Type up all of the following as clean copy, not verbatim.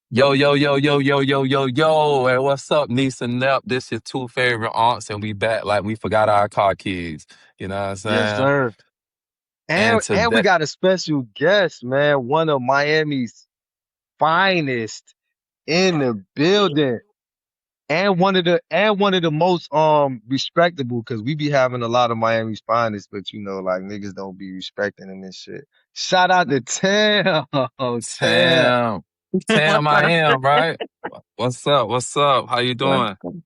Yo, yo, yo, yo, yo, yo, yo, yo. Hey, what's up, niece and Nep? This your two favorite aunts, and we back like we forgot our car keys. You know what I'm Yes, saying? sir. And And we today, got a special guest, man. One of Miami's finest in the building. And one of the most respectable, because we be having a lot of Miami's finest, but like niggas don't be respecting them and shit. Shout out to Tam. Tam. Tam, Tam, What's I up? am, right? What's up? What's up? How you What's doing? good?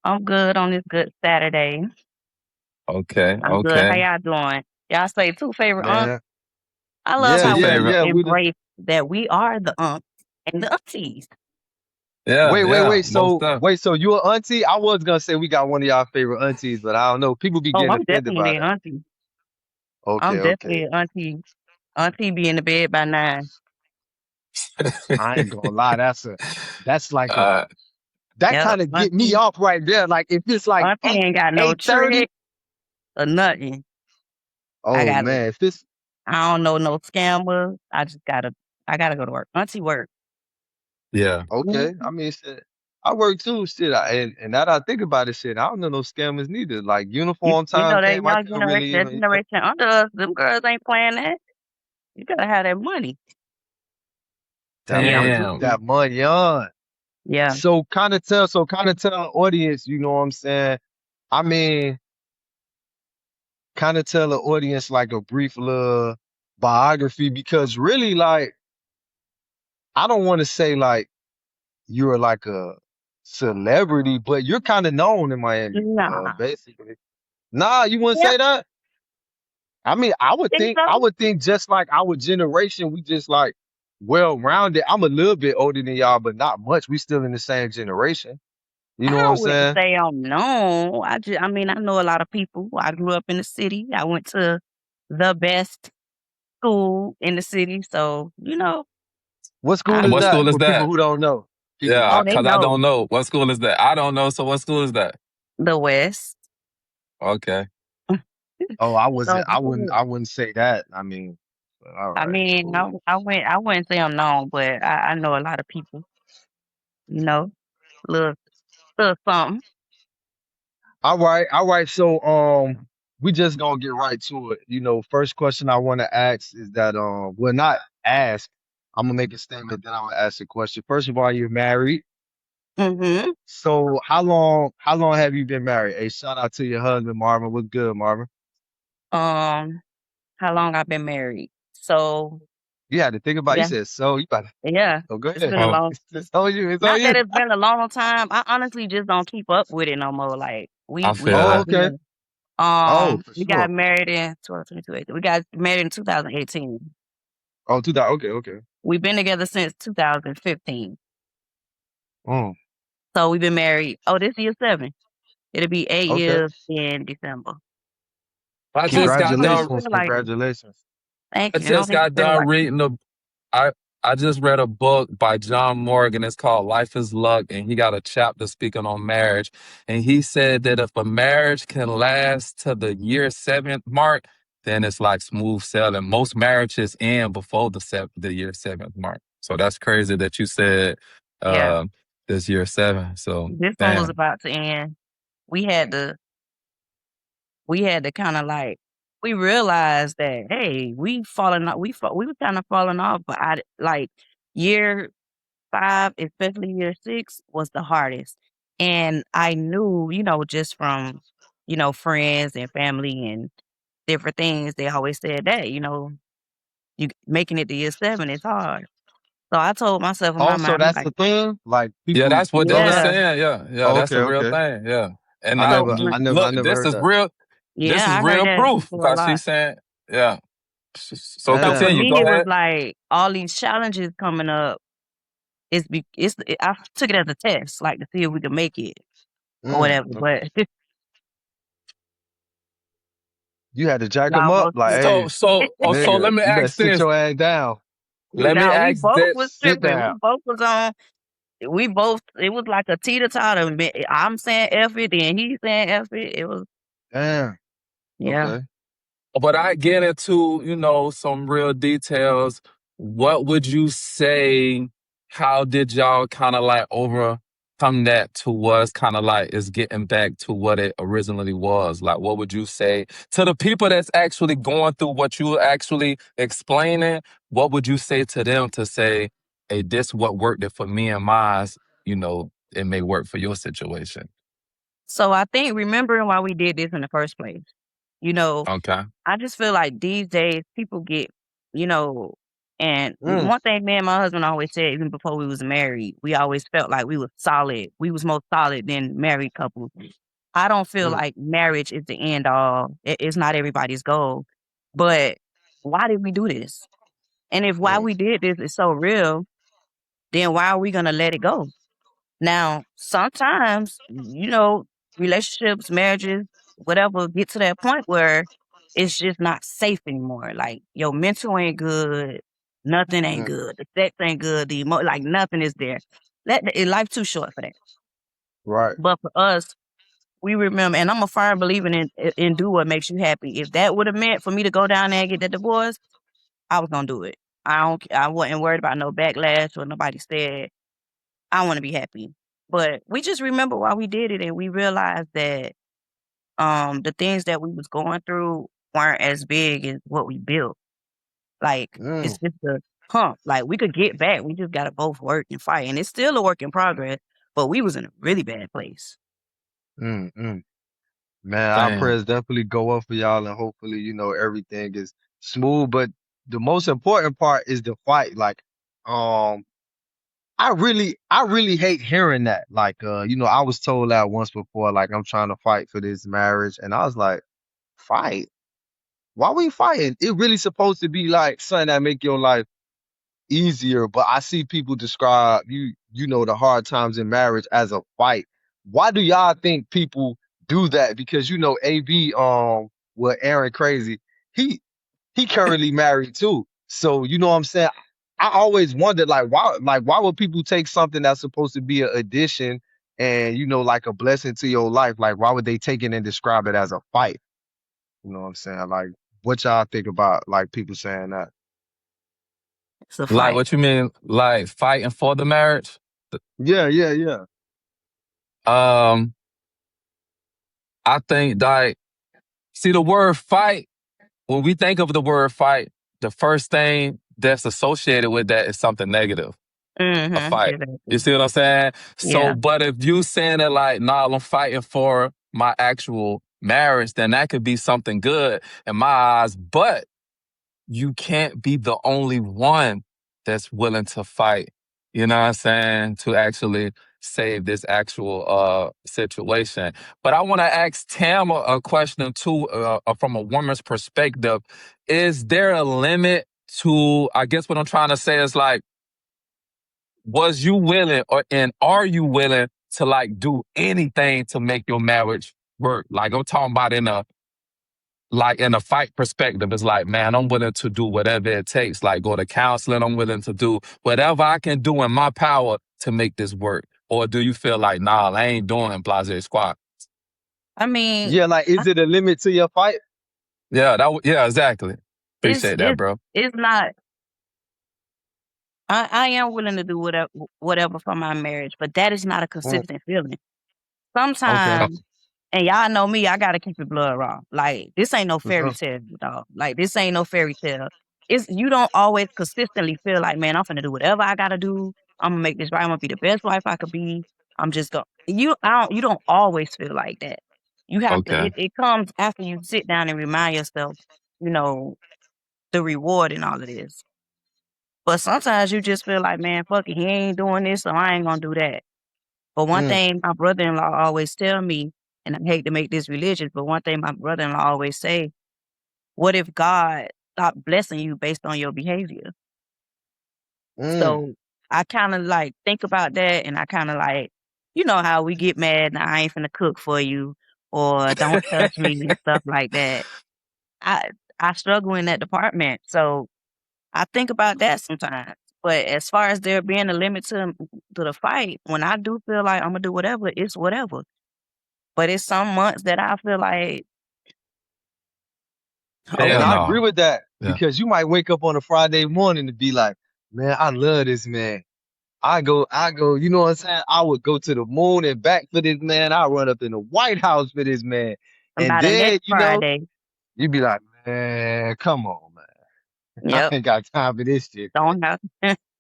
I'm good on this good Saturday. Okay, I'm good. How okay. y'all doing? Y'all say two favorite aunts. Man. I love Yeah, Two how yeah, we favorite. yeah. embrace that we are the aunts and the aunties. Yeah, yeah, Wait. most So stuff. wait, so you an auntie? I was gonna say we got one of y'all favorite aunties, but I don't know. People be Oh, getting I'm offended by definitely an that. auntie. I'm Okay, definitely okay. an auntie. Auntie be in the bed by 9. I ain't gonna lie. That's like uh, that Yep. kind of get me Auntie. off right there. Like if it's like Auntie eight, ain't got no 8:30. trick or nothing. I Oh gotta. man, if it's I don't know no scammers. I gotta go to work. Auntie work. yeah. okay. I Mhm. mean, shit, I work too. Shit, and now that I think about it, shit, I don't know no scammers neither. Like uniform You time know that came, I young couldn't generation, really that even. generation under us, them girls ain't playing that. You gotta have that money. That Yeah, I'm money, Damn. definitely. that money on. Yeah. So kind of tell the audience, you know what I'm saying? I mean, kind of tell the audience like a brief little biography because really, like, I don't want to say like you're like a celebrity, but you're kind of known in Miami, Nah. basically. Nah, you wouldn't Yeah, say that? I mean, I would think think, I so. would think just like our generation, we just like well-rounded. I'm a little bit older than y'all, but not much. We still in the same generation. You know what I I'm wouldn't saying? say I'm known. I mean, I know a lot of people. I grew up in the city. I went to the best school in the city. So, What school I, is What that school is for people that? who don't know? People who Yeah, oh, don't they know. because I don't know know. What school is that? I don't know. So what school is that? the West. Okay. Oh, So, I wouldn't say that. I mean, but all I right, mean, cool. I wouldn't say I'm known, but I know a lot of people, you know, little, little something. All right. So, we just gonna get right to it. First question I want to ask is that, well, not ask. I'm gonna make a statement, then I'm gonna ask a question. First of all, you're married. Hmm. So, how long have you been married? Hey, shout out to your husband, Marvin. What's good, Marvin? Um, how long I've been married. So, You had to think about. You yeah, said so. You about to. yeah, Oh, go it's ahead. been a Oh, long. It's on you. It's on Not you. that it's been a long time. I honestly just don't keep up with it no more. Like I we feel Oh, that. just okay. been Oh, for we got sure. married in 2022. We got married in 2018. Oh, 2000. Okay, okay. We've been together since 2015. Mm, So we've been married. Oh, this year 7. It'll be eight okay. years in December. I Damn, just it got don't even done. Congratulations. feel like it. Congratulations. Thank I you. It don't just even got feel done like reading the. I I just read a book by John Morgan. It's called Life is Luck, and he got a chapter speaking on marriage. And he said that if a marriage can last to the year seventh mark, then it's like smooth sailing. Most marriages end before the year seventh mark. So that's crazy that you said yeah. uh, this year seven. So This one was damn, about to end. We had to we had to kind of like we realized that hey, we falling off. We were kind of falling off, but I like year 5, especially year 6, was the hardest. And I knew, just from friends and family and different things, they always said that you making it to year 7 is hard. So I told myself in my Also, mind, I'm that's like, the thing. Like yeah, people that's what they know were that. yeah. saying. Yeah, yeah, Oh, that's okay, a real okay. thing. Yeah, and I I never, So I never, I look, never heard that. this yeah, is I heard real that proof before a because lot. she's saying, yeah. So So for Damn. continue. me, Go it was ahead. like all these challenges coming up. I took it as a test, like to see if we could make it or whatever. Okay. But You had to jack them y'all up. both Like, tripped. hey, So nigga, let me you better ask sit this. your ass down. Let me Now we ask both was this. Sit tripping. down. We both, it was like a teeter-totter. I'm saying F it, then he's saying F it. It was, Damn. yeah. Okay. But I get into, some real details. What would you say? how did y'all kind of like overcome that towards kind of like is getting back to what it originally was? Like, what would you say to the people that's actually going through what you actually explaining? What would you say to them to say, hey, this what worked it for me and mine, it may work for your situation. So I think remembering why we did this in the first place, you know, Okay. I just feel like these days people get, you know, and Mm, one thing me and my husband always said, even before we was married, we always felt like we was solid. We was more solid than married couples. I don't feel mm, like marriage is the end all. It's not everybody's goal. But why did we do this? And if why mm, we did this is so real, then why are we gonna let it go? Now, sometimes, relationships, marriages, whatever, get to that point where it's just not safe anymore. Like your mental ain't good, nothing ain't mm. good, the sex ain't good, like nothing is there. Life too short for that. Right. But for us, we remember, and I'm a firm believer in do what makes you happy. If that would have meant for me to go down there and get that divorce, I was gonna do it. I wasn't worried about no backlash or nobody said. I want to be happy. But we just remember why we did it, and we realized that the things that we was going through weren't as big as what we built. Like Mm, it's just a hump. Like we could get back. We just gotta both work and fight. And it's still a work in progress, but we was in a really bad place. mm, mm. Man, our Damn. prayers definitely go up for y'all, and hopefully, everything is smooth. But the most important part is the fight. Like, um, I really hate hearing that. Like, I was told that once before, like, I'm trying to fight for this marriage, and I was like, fight? Why we fighting? It really supposed to be like something that make your life easier, but I see people describe the hard times in marriage as a fight. Why do y'all think people do that? Because AB with Aaron Crazy, he he currently married too. So you know what I'm saying? I always wondered like why would people take something that's supposed to be an addition and like a blessing to your life? Like why would they take it and describe it as a fight? You know what I'm saying? Like what y'all think about like people saying that? It's a Like, fight. what you mean, like fighting for the marriage? Yeah, yeah, yeah. Um, I think like, see the word fight, when we think of the word fight, the first thing that's associated with that is something negative, a Mm-hmm. fight. You Exactly. see what I'm saying? So, Yeah. but if you saying it like, nah, I'm fighting for my actual marriage, then that could be something good in my eyes. But you can't be the only one that's willing to fight, you know what I'm saying, to actually save this actual situation. But I want to ask Tam a question too, from a woman's perspective. Is there a limit to, I guess what I'm trying to say is like, was you willing and are you willing to like do anything to make your marriage work? Like I'm talking about in a fight perspective, it's like, man, I'm willing to do whatever it takes, like go to counseling. I'm willing to do whatever I can do in my power to make this work. Or do you feel like, nah, I ain't doing blase squat? I mean, Yeah, like I- is it a limit to your fight? Yeah, yeah, exactly. it's Appreciate that, it's bro. it's not. I am willing to do whatever for my marriage, but that is not a Mm, consistent feeling. okay, Oh, Sometimes, and y'all know me, I gotta keep it blood raw. Like this ain't no for fairy sure. tale, dog. Like this ain't no fairy tale. It's you don't always consistently feel like, man, I'm gonna do whatever I gotta do. I'm gonna make this right. I'm gonna be the best wife I could be. I'm just gonna you don't always feel like that. You have to okay. it comes after you sit down and remind yourself, you know, the reward in all of this. But sometimes you just feel like, man, fuck it, he ain't doing this, so I ain't gonna do that. But one Mm, thing my brother-in-law always tell me, and I hate to make this religious, but one thing my brother-in-law always say, what if God stopped blessing you based on your behavior? mm. So I kind of like think about that, and I kind of like, you know how we get mad, and I ain't finna cook for you, or don't touch me and stuff like that. I I struggle in that department, so I think about that sometimes. But as far as there being a limit to the fight, when I do feel like I'm gonna do whatever, it's whatever. But it's some months that I feel like, And Hell I okay, agree no. with that Yeah. because you might wake up on a Friday morning to be like, man, I love this man. you know what I'm saying? I would go to the moon and back for this man. I run up in the White House for this man. And And by the then, next you know, Friday, you'd be like, man, come on, man. I yep, ain't got time for this shit, man. don't have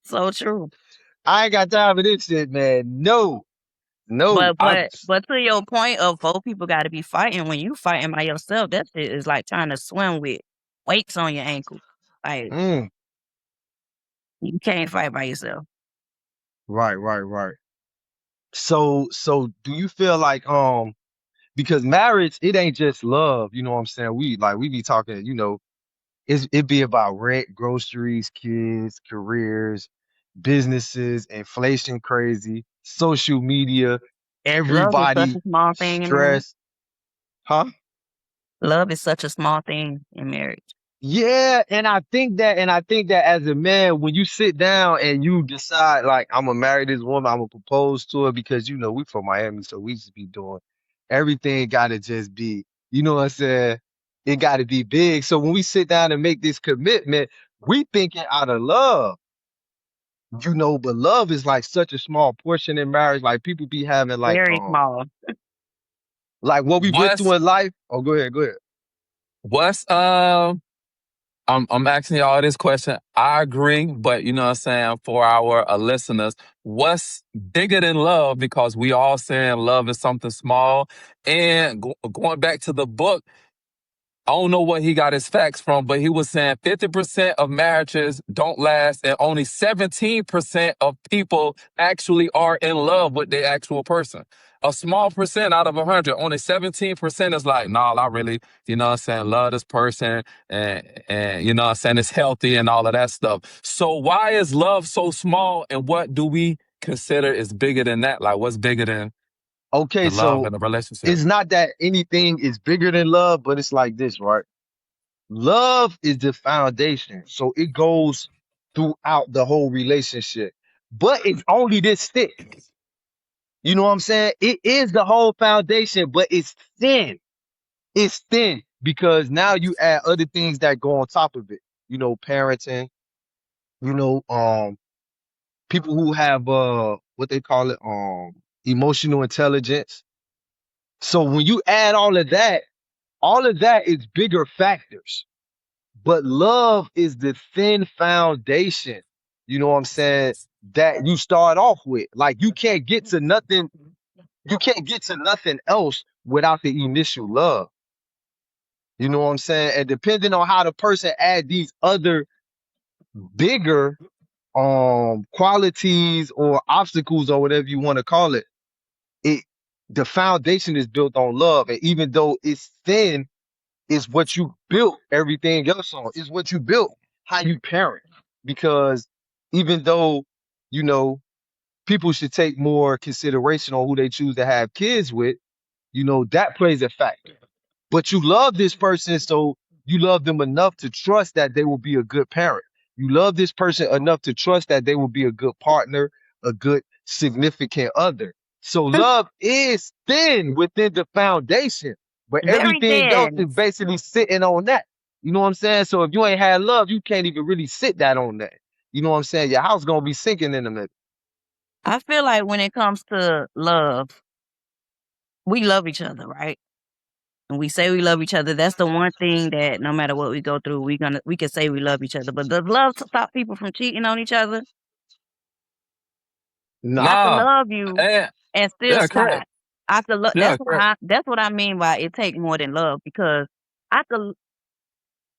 so true. I ain't got time for this shit, man. No, no. But to your point of both people got to be fighting. When you fighting by yourself, that shit is like trying to swim with weights on your ankle. Like Mm, you can't fight by yourself. right, right, right. So do you feel like because marriage, it ain't just love, you know what I'm saying? We be talking, you know, it be about rent, groceries, kids, careers, businesses, inflation crazy, social media, Love is such everybody a small thing in marriage. stressed. Huh? Love is such a small thing in marriage. Yeah, and I think that as a man, when you sit down and you decide like I'm gonna marry this woman, I'm gonna propose to her because you know we from Miami, so we just be doing everything gotta just be, you know what I'm saying? It gotta be big. So when we sit down and make this commitment, we thinking out of love, you know, but love is like such a small portion in marriage. Like people be having Very small. like what we went through What's in life. Oh, go ahead. what's I'm asking y'all this question. I agree, but you know what I'm saying, for our listeners, what's bigger than love? Because we all saying love is something small. And going back to the book, I don't know what he got his facts from, but he was saying 50% of marriages don't last, and only 17% of people actually are in love with the actual person. A small percent out of 100, only 17% is like, nah, I really, you know what I'm saying, love this person, and you know what I'm saying, it's healthy and all of that stuff. So why is love so small, and what do we consider is bigger than that? Like, what's bigger than Okay, the love so in a relationship? it's not that anything is bigger than love, but it's like this, right? Love is the foundation. So it goes throughout the whole relationship. But it's only this thick. You know what I'm saying? It is the whole foundation, but it's thin. It's thin because now you add other things that go on top of it. You know, parenting, you know, people who have what they call it, emotional intelligence. So when you add all of that is bigger factors. But love is the thin foundation, you know what I'm saying, that you start off with. Like you can't get to nothing else without the initial love. You know what I'm saying? And depending on how the person add these other bigger qualities or obstacles or whatever you want to call it, it the foundation is built on love. And even though it's thin, is what you built everything else on. Is what you built how you parent. Because even though, you know, people should take more consideration on who they choose to have kids with, you know, that plays a factor. But you love this person, so you love them enough to trust that they will be a good parent. You love this person enough to trust that they will be a good partner, a good significant other. So love is thin within the foundation, but Very everything else thin. is basically sitting on that. You know what I'm saying? So if you ain't had love, you can't even really sit that on that. You know what I'm saying? Your house gonna be sinking in a minute. I feel like when it comes to love, we love each other, right? And we say we love each other. That's the one thing that no matter what we go through, we can say we love each other. But does love stop people from cheating on each other? I Nah. can Nah. love you And and still yeah, slide. correct. I could love. Yeah, correct. That's what I mean by it take more than love because I could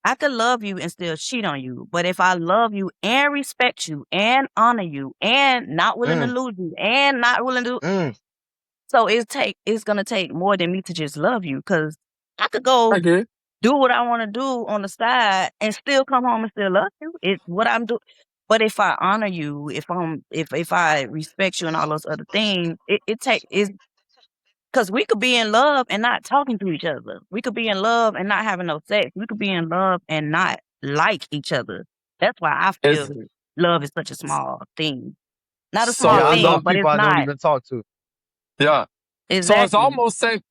I could love you and still cheat on you. But if I love you and respect you and honor you and not willing to Mm, lose you and not willing to, mm, so it's gonna take more than me to just love you because I could I go get it. do what I want to do on the side and still come home and still love you. It's what I'm doing. But if I honor you, if I respect you and all those other things, it take is because we could be in love and not talking to each other. We could be in love and not having no sex. We could be in love and not like each other. That's why I feel It's love is such a small thing. Not a small yeah, so I it's thing, love but people it's I don't not even talk to. yeah. So exactly.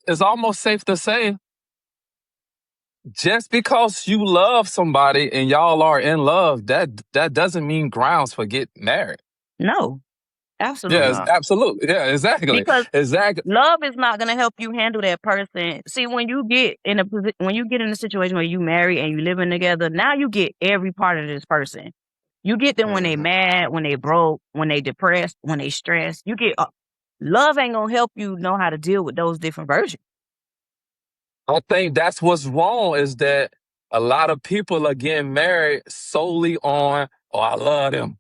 it's almost safe to say, just because you love somebody and y'all are in love, that doesn't mean grounds for getting married. No. Absolutely Yeah, not. absolutely. Yeah, exactly. Because Exactly. love is not gonna help you handle that person. See, when you get in a situation where you marry and you living together, now you get every part of this person. You get them when they Mhm. mad, when they broke, when they depressed, when they stressed. Love ain't gonna help you know how to deal with those different versions. I think that's what's wrong is that a lot of people are getting married solely on, oh, I love him.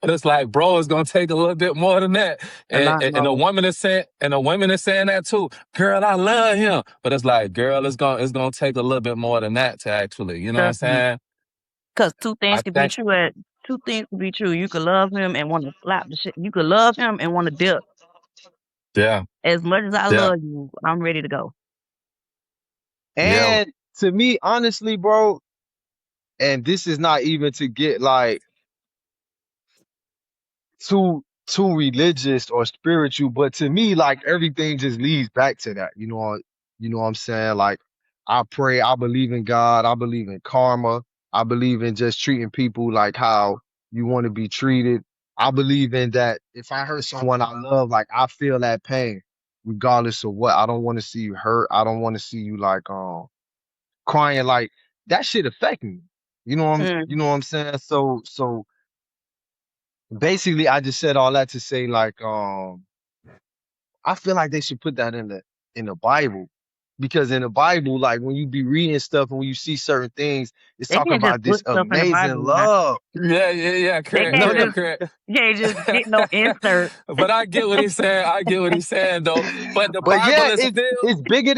But it's like, bro, it's gonna take a little bit more than that. And And I and a know. woman is saying, and a woman is saying that too. Girl, I love him. But it's like, girl, it's gonna take a little bit more than that to actually, you know what I'm Trust me. saying? Because two I things could be think, true. Two things could be true. You could love him and want to slap the shit. You could love him and want to dip. yeah, As much as I yeah, love you, I'm ready to go. yeah. And to me, honestly, bro, and this is not even to get like too religious or spiritual, but to me, like everything just leads back to that. You know what I'm saying? Like I pray, I believe in God, I believe in karma, I believe in just treating people like how you want to be treated. I believe in that if I hurt someone I love, like I feel that pain, regardless of what. I don't want to see you hurt. I don't want to see you like crying. Like that shit affect me. You Mm. know what I'm saying? So basically I just said all that to say like I feel like they should put that in the Bible. Because in the Bible, like when you be reading stuff and when you see certain things, it's They talking can't just about this put stuff in the amazing Bible now. love. Yeah, yeah, yeah, They correct, No, can't no, correct, just correct. you can't just get no insert. But I get what he's saying. I get what he's saying though. But the but Bible yeah, is still, it's bigger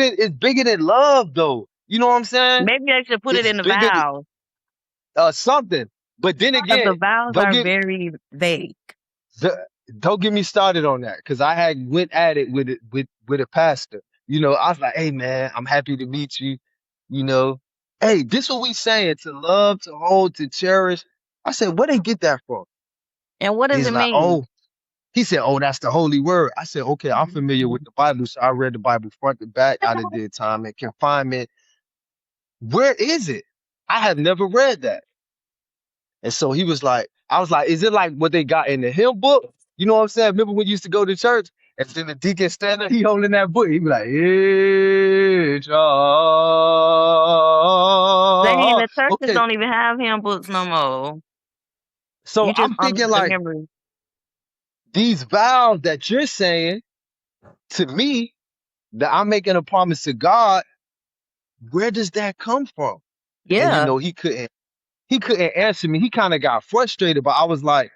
than love though. You know what I'm saying? Maybe they should put it It's in the bigger than vows something. But then because again, the vows don't are get very vague. the, don't get me started on that because I had went at it with a pastor. I was like, "Hey man, I'm happy to meet you." You know, hey, this what we saying to love, to hold, to cherish. I said, "Where they get that from?" And what does He's it like, mean? "Oh," he said, "Oh, that's the holy word." I said, "Okay, I'm familiar with the Bible, so I read the Bible front to back. I done did time and confinement. Where is it? I have never read that." And so he was like, I was like, is it like what they got in the hymn book? You know what I'm saying? Remember when you used to go to church and then the deacon stand there, he holding that book. He be like, yeah, Dang, the churches okay. don't even have hymn books no more. So You just I'm under thinking the like memory. these vows that you're saying to me that I'm making a promise to God, where does that come from? And Yeah, he couldn't answer me. He kind of got frustrated, but I was like,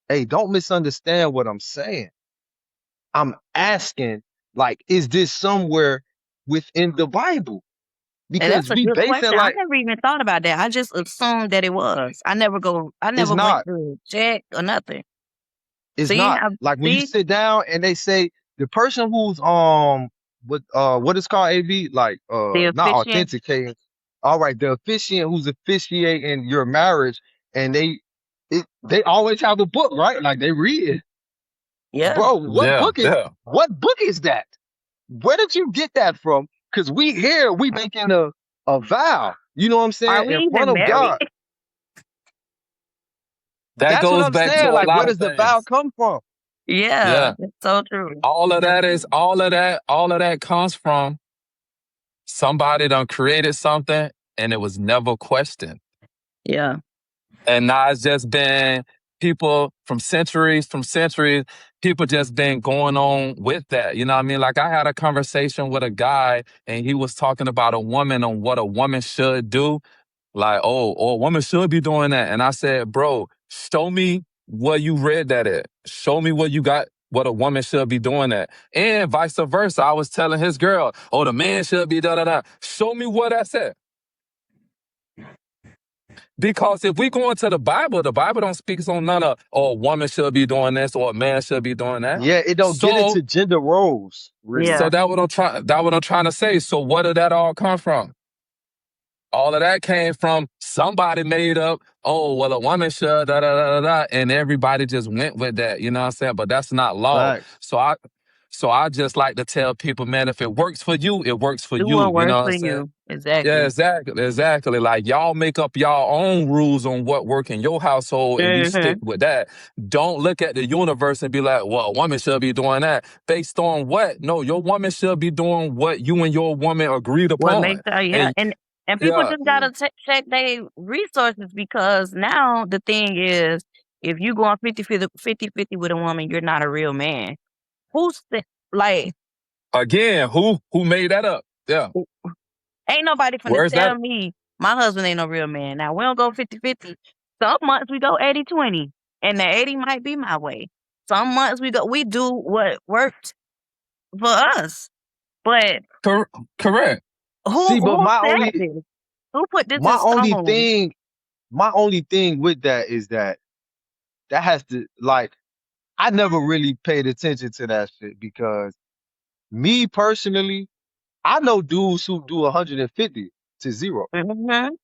hey, don't misunderstand what I'm saying. I'm asking, like, is this somewhere within the Bible? and Because that's a we good basing question. I like never even thought about that. I just assumed that it was. I it's never went not. to check or nothing. It's See not. how Like when you see? sit down and they say the person who's what is called AV, like The not officiant. authenticating. All right, the officiant who's officiating your marriage, and they always have a book, right? Like they read it. Yeah. Bro, yeah, yeah. what book is that? Where did you get that from? Because we making a vow. You know what I'm Are saying? we In front even of married? God. That That's what goes I'm back to saying. a Like, where lot of does the vow things. come from? Yeah, Yeah. that's so true. All of that comes from somebody done created something and it was never questioned. Yeah. And now it's just been people from centuries, people just been going on with that. You know what I mean? Like I had a conversation with a guy and he was talking about a woman on what a woman should do. Like, oh, a woman should be doing that. And I said, bro, show me where you read that at. Show me what you got, what a woman should be doing that. And vice versa. I was telling his girl, oh, the man should be da da da. Show me what that's at. Because if we go into the Bible don't speak on none of, oh, a woman should be doing this or a man should be doing that. Yeah, it don't get So, into gender roles, really. Yeah. so that what I'm trying to say. So where did that all come from? All of that came from somebody made up, oh, well, a woman should, da, da, da, da, da, and everybody just went with that, you know what I'm saying? But that's not law. Facts. So I just like to tell people, man, if it works for you, it works for Do you. what You know works what I'm for saying? you. Yeah, Exactly. exactly, exactly. Like y'all make up y'all own rules on what work in your household, and you stick Mhm. with that. Don't look at the universe and be like, "Well, a woman should be doing that." Based on what? No, your woman should be doing what you and your woman agreed What upon. makes her, yeah, And and people yeah, just Mm. gotta check their resources because now the thing is, if you go on 50-50 with a woman, you're not a real man. Who's the like? again, who made that up? Yeah, Ain't nobody finna where's that? tell me my husband ain't no real man. Now we don't go 50-50. Some months we go 80-20, and the 80 might be my way. Some months we do what worked for us. But Cor- correct. See, but who said this? Who put this in my only stone? thing, my only thing with that is that has to like I never really paid attention to that shit because me personally, I know dudes who do 150 to zero. Mhm.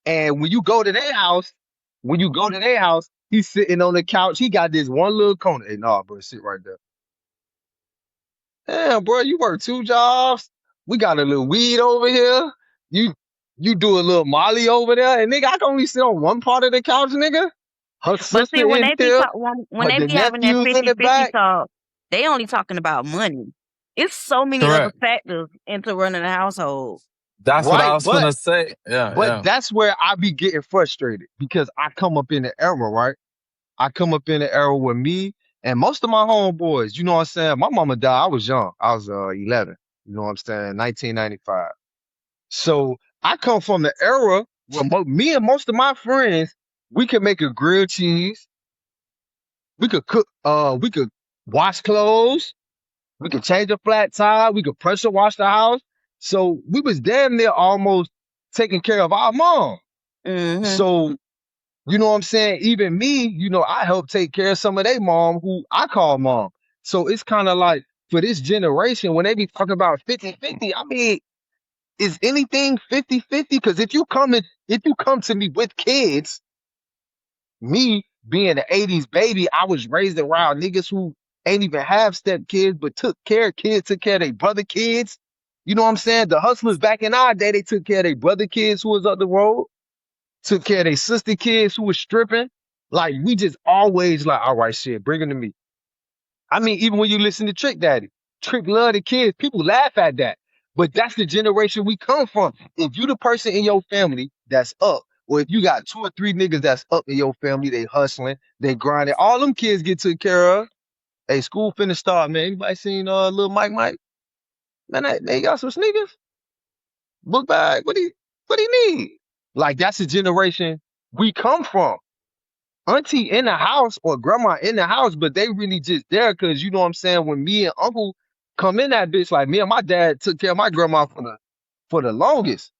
And when you go to their house, he's sitting on the couch. He got this one little corner. Hey, nah, bro, sit right there. Damn, bro, you work two jobs. We got a little weed over here. You you do a little Molly over there, and nigga, I can only sit on one part of the couch, nigga. Her But see, sister in here, when they the be having that nephews in the 50-50 back. talk, they only talking about money. It's so many other Correct. factors into running a household. That's what I Right, was gonna say. Yeah, but yeah. that's where I be getting frustrated because I come up in the era, right? I come up in the era with me and most of my homeboys, you know what I'm saying? My mama died. I was young. I was 11. You know what I'm saying? 1995. So I come from the era where me and most of my friends, we could make a grilled cheese. We could cook. We could wash clothes. We could change a flat tire. We could pressure wash the house. So we was damn near almost taking care of our mom. Mhm. So you know what I'm saying? Even me, I help take care of some of their mom who I call mom. So it's kind of like for this generation, when they be talking about 50-50, I mean, is anything 50-50? Because if you come to me with kids, me being the 80s baby, I was raised around niggas who ain't even have step kids, but took care of kids, took care of their brother kids. You know what I'm saying? The hustlers back in our day, they took care of their brother kids who was up the road, took care of their sister kids who was stripping. Like we just always like, all right, shit, bring them to me. I mean, even when you listen to Trick Daddy, Trick love the kids. People laugh at that. But that's the generation we come from. If you the person in your family that's up, or if you got two or three niggas that's up in your family, they hustling, they grinding, all them kids get taken care of. Hey, school finna start, man. Anybody seen little Mike? Man, they got some sneakers, book bag. What do you need? Like that's the generation we come from. Auntie in the house or grandma in the house, but they really just there because you know what I'm saying. When me and uncle come in that bitch, like me and my dad took care of my grandma for the longest.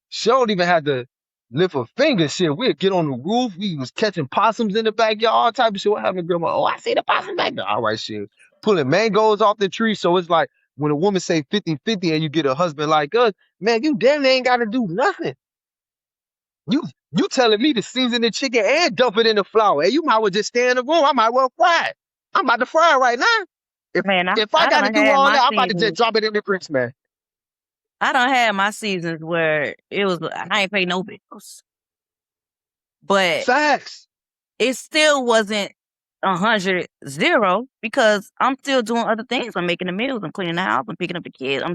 She don't even have to lift a finger. Shit, we'd get on the roof. We was catching possums in the backyard, all type of shit. What happened, grandma? Oh, I see the possum back there. All right, shit. Pulling mangoes off the tree. So it's like when a woman say 50-50 and you get a husband like us, man, you damn near ain't got to do nothing. You you telling me to season the chicken and dump it in the flour. Hey, you might well just stay in the room. I might well fry it. I'm about to fry it right now. If Man, if I I gotta done do had all my that, I'm about to just seasons. drop it in the grits, man. I done had my seasons where it was I ain't pay no bills, but Facts. it still wasn't 100-0 because I'm still doing other things. I'm making the meals, I'm cleaning the house, I'm picking up the kids.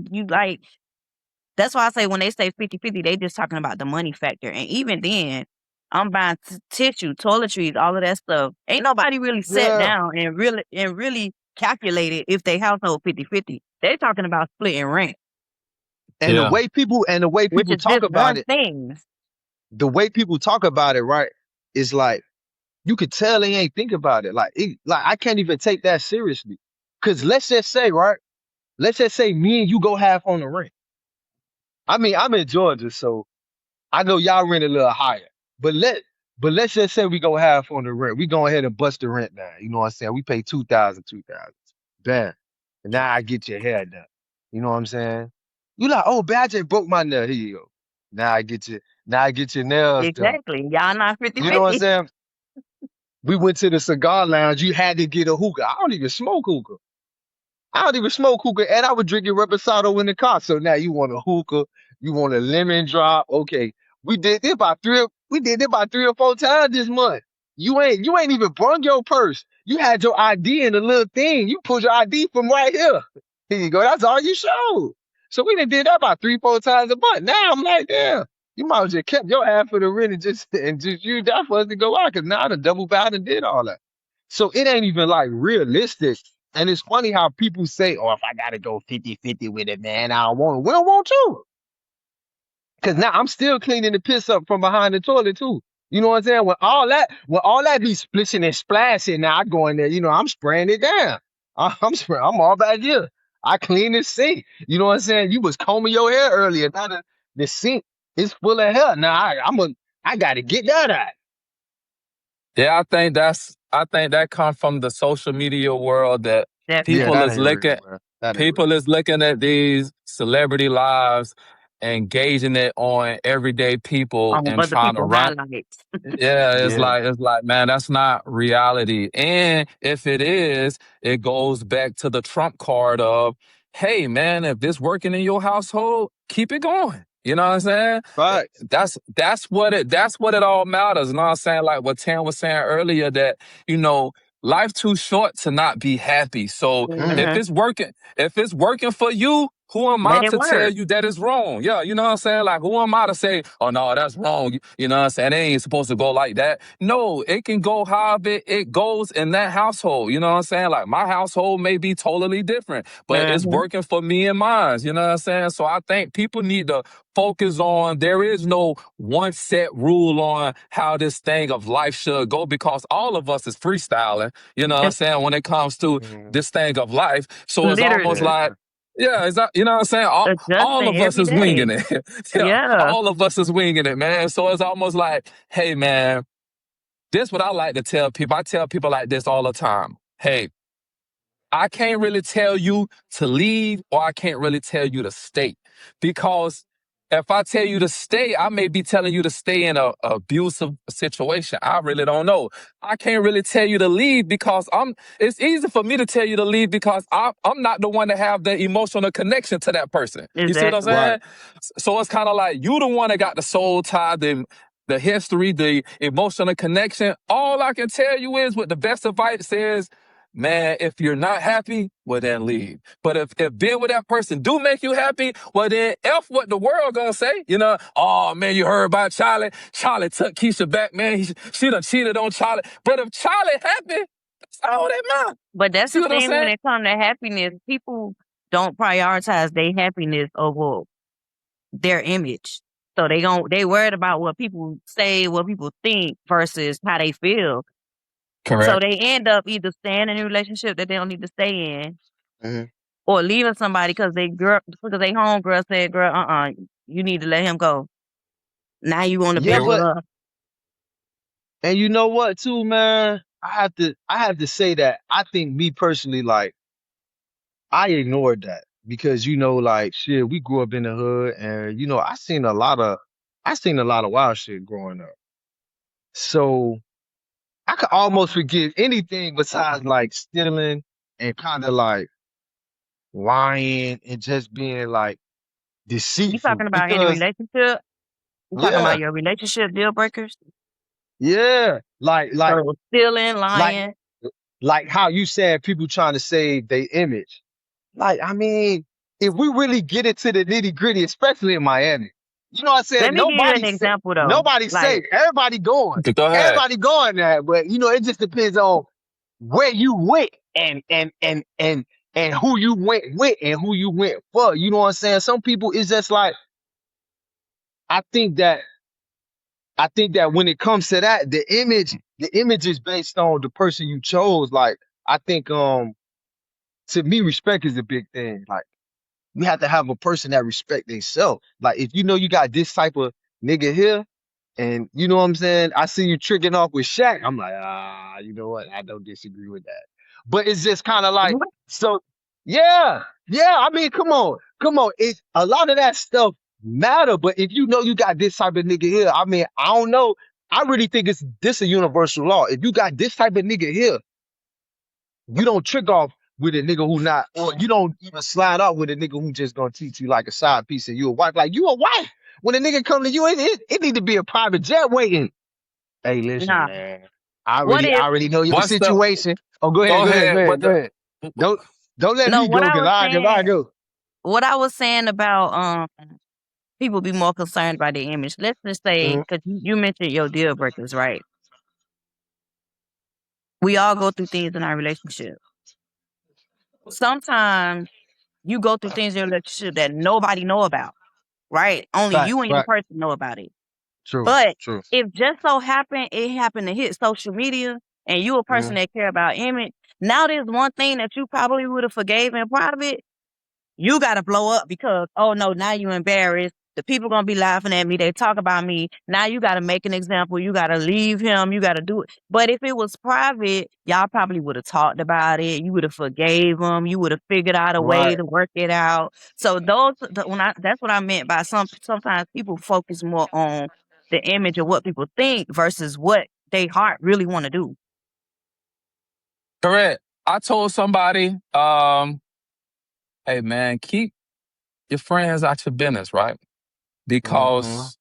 That's why I say when they say 50-50, they just talking about the money factor. And even then, I'm buying tissue, toiletries, all of that stuff. Ain't nobody really sat Yeah. down and really calculated if they household 50-50. They talking about splitting rent, And Yeah, the way which people is talk just about one it, thing. the way people talk about it, right, is like you could tell they ain't think about it. Like I can't even take that seriously. Cause let's just say, right? Let's just say me and you go half on the rent. I mean, I'm in Georgia, so I know y'all rent a little higher, but let's just say we go half on the rent. We go ahead and bust the rent down. You know what I'm saying? We pay 2,000, 2,000. Bam. And now I get your hair done. You know what I'm saying? You like, oh, bad, I just broke my nail. Here you go. Now I get your nails done. Exactly. Y'all not You know what I'm 50-50. saying? We went to the cigar lounge. You had to get a hookah. I don't even smoke hookah. I don't even smoke hookah, and I was drinking reposado in the car. So now you want a hookah? You want a lemon drop? Okay. We did this about 3 or 4 times this month. You ain't even brung your purse. You had your ID in a little thing. You pulled your ID from right here. Here you go. That's all you showed. So we done did that about 3, 4 times a month. Now I'm like, damn, you might have just kept your half for the rent and just used that for us to go out, because now I done double back and did all that. So it ain't even like realistic. And it's funny how people say, oh, if I gotta go 50-50 with it, man, I don't want it. We don't want you. Cause now I'm still cleaning the piss up from behind the toilet too. You know what I'm saying? When all that be splishing and splashing, now I go in there, I'm spraying it down. I'm all back here. I clean the sink. You know what I'm saying? You was combing your hair earlier. Now the sink is full of hair. Now I gotta get that out. Yeah, I think that comes from the social media world that Yeah, Definitely. people that is ain't real, looking man. That ain't real. people is looking at these celebrity lives and gauging it on everyday people On and other trying to people run. highlights. Yeah, Yeah. it's like, man, that's not reality. And if it is, it goes back to the trump card of, hey, man, if this working in your household, keep it going. You know what I'm saying? Facts. That's what it all matters. You know what I'm saying? Like what Tam was saying earlier, that you know, life too short to not be happy. So Mm. Hmm. if it's working for you, who am I Let it to tell work. you that it's wrong? Yeah, you know what I'm saying? Like, who am I to say, oh no, that's wrong? You know what I'm saying? It ain't supposed to go like that. No, it can go however it goes in that household. You know what I'm saying? Like, my household may be totally different, but it's Hmm. working for me and mine. You know what I'm saying? So I think people need to focus on, there is no one set rule on how this thing of life should go, because all of us is freestyling, you know what I'm saying, when it comes to Mhm. this thing of life. So it's almost Yeah, Literally. like, man. yeah, is that, you know what I'm saying? All Adjusting of us every is day. winging it. Yeah, Yeah. all of us is winging it, man. So it's almost like, hey, man, this what I like to tell people. I tell people like this all the time. Hey, I can't really tell you to leave, or I can't really tell you to stay. Because if I tell you to stay, I may be telling you to stay in a abusive situation. I really don't know. I can't really tell you to leave because it's easy for me to tell you to leave because I'm not the one to have the emotional connection to that person. You see what I'm Exactly. Right. saying? So it's kind of like you the one that got the soul tie, the history, the emotional connection. All I can tell you is what the best advice is, man, if you're not happy, well then leave. But if being with that person do make you happy, well then F what the world gonna say. You know, oh man, you heard about Charlie. Charlie took Keisha back, man. She done cheated on Charlie. But if Charlie happy, that's all that matters. But You that's see the what I'm thing when saying? it comes to happiness. People don't prioritize their happiness over their image. So they worried about what people say, what people think versus how they feel. So Correct. they end up either staying in a relationship that they don't need to stay in, Mhm. or leaving somebody because they homegirl said, "Girl, you need to let him go." Now you want to Yeah, be Here, with but her. and you know what too, man? I have to say that I think me personally, like, I ignored that because like, shit, we grew up in the hood, and I seen a lot of wild shit growing up. So I could almost forgive anything besides like stealing and kind of like lying and just being like You deceitful. talking about any Because relationship? You talking about yeah, your relationship deal breakers? yeah, So stealing, like lying. like how you said people trying to save their image. Like, I mean, if we really get into the nitty gritty, especially in Miami, you know what I'm Let saying? me give you an example though. Nobody Like, safe. Everybody going. go ahead. Everybody going there. But it just depends on where you went and who you went with and who you went for. You know what I'm saying? Some people it's just like I think that I think that when it comes to that, the image is based on the person you chose. Like, I think to me, respect is a big thing. Like, you have to have a person that respect themselves. Like, if you know you got this type of nigga here, and you know what I'm saying, I see you tricking off with Shaq. I'm like, you know what? I don't disagree with that. But it's just kind of like, so yeah, yeah. I mean, come on. It's a lot of that stuff matter. But if you know you got this type of nigga here, I mean, I don't know. I really think it's this a universal law. If you got this type of nigga here, you don't trick off with a nigga who not, or you don't even slide up with a nigga who just gonna treat you like a side piece and you a wife. Like you a wife. When a nigga come to you, it need to be a private jet waiting. Hey, listen, Nah. man. What I if already know your What's the situation. Oh, go ahead, go go ahead, go ahead ahead, with go the ahead. Don't don't let no, me go, cause I go. what I was saying about people be more concerned about their image. Let's just say, Mhm. because you mentioned your deal breakers, right? We all go through things in our relationship. Sometimes you go through things in your relationship that nobody know about, right? Only you Facts, and your fact. person know about it. True, But true. if just so happen it happened to hit social media and you a person Mhm. that care about image, now there's one thing that you probably would have forgave in private, you gotta blow up because, oh no, now you embarrassed. The people gonna be laughing at me. They talk about me. Now you gotta make an example. You gotta leave him. You gotta do it. But if it was private, y'all probably would have talked about it. You would have forgave him. You would have figured out a way Right. to work it out. So that's what I meant by sometimes people focus more on the image of what people think versus what they heart really want to do. correct? I told somebody, hey man, keep your friends out your business, right? Mhm. Because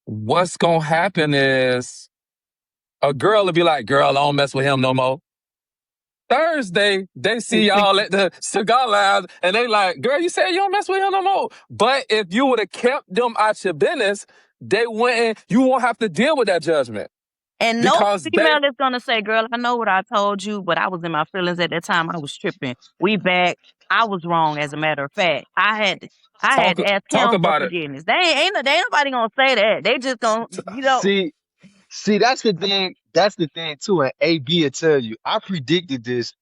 what's gonna happen is a girl will be like, girl, I don't mess with him no more. Thursday, they see y'all at the cigar lounge and they like, girl, you said you don't mess with him no more. But if you would have kept them out your business, they wouldn't, you won't have to deal with that judgment. And no Because they female is gonna say, "Girl, I know what I told you, but I was in my feelings at that time. I was tripping. We back. I was wrong. As a matter of fact, I had talk to ask talk him for about it. forgiveness. They ain't nobody gonna say that. They just gonna, See, that's the thing. That's the thing too. And AB will tell you, I predicted this.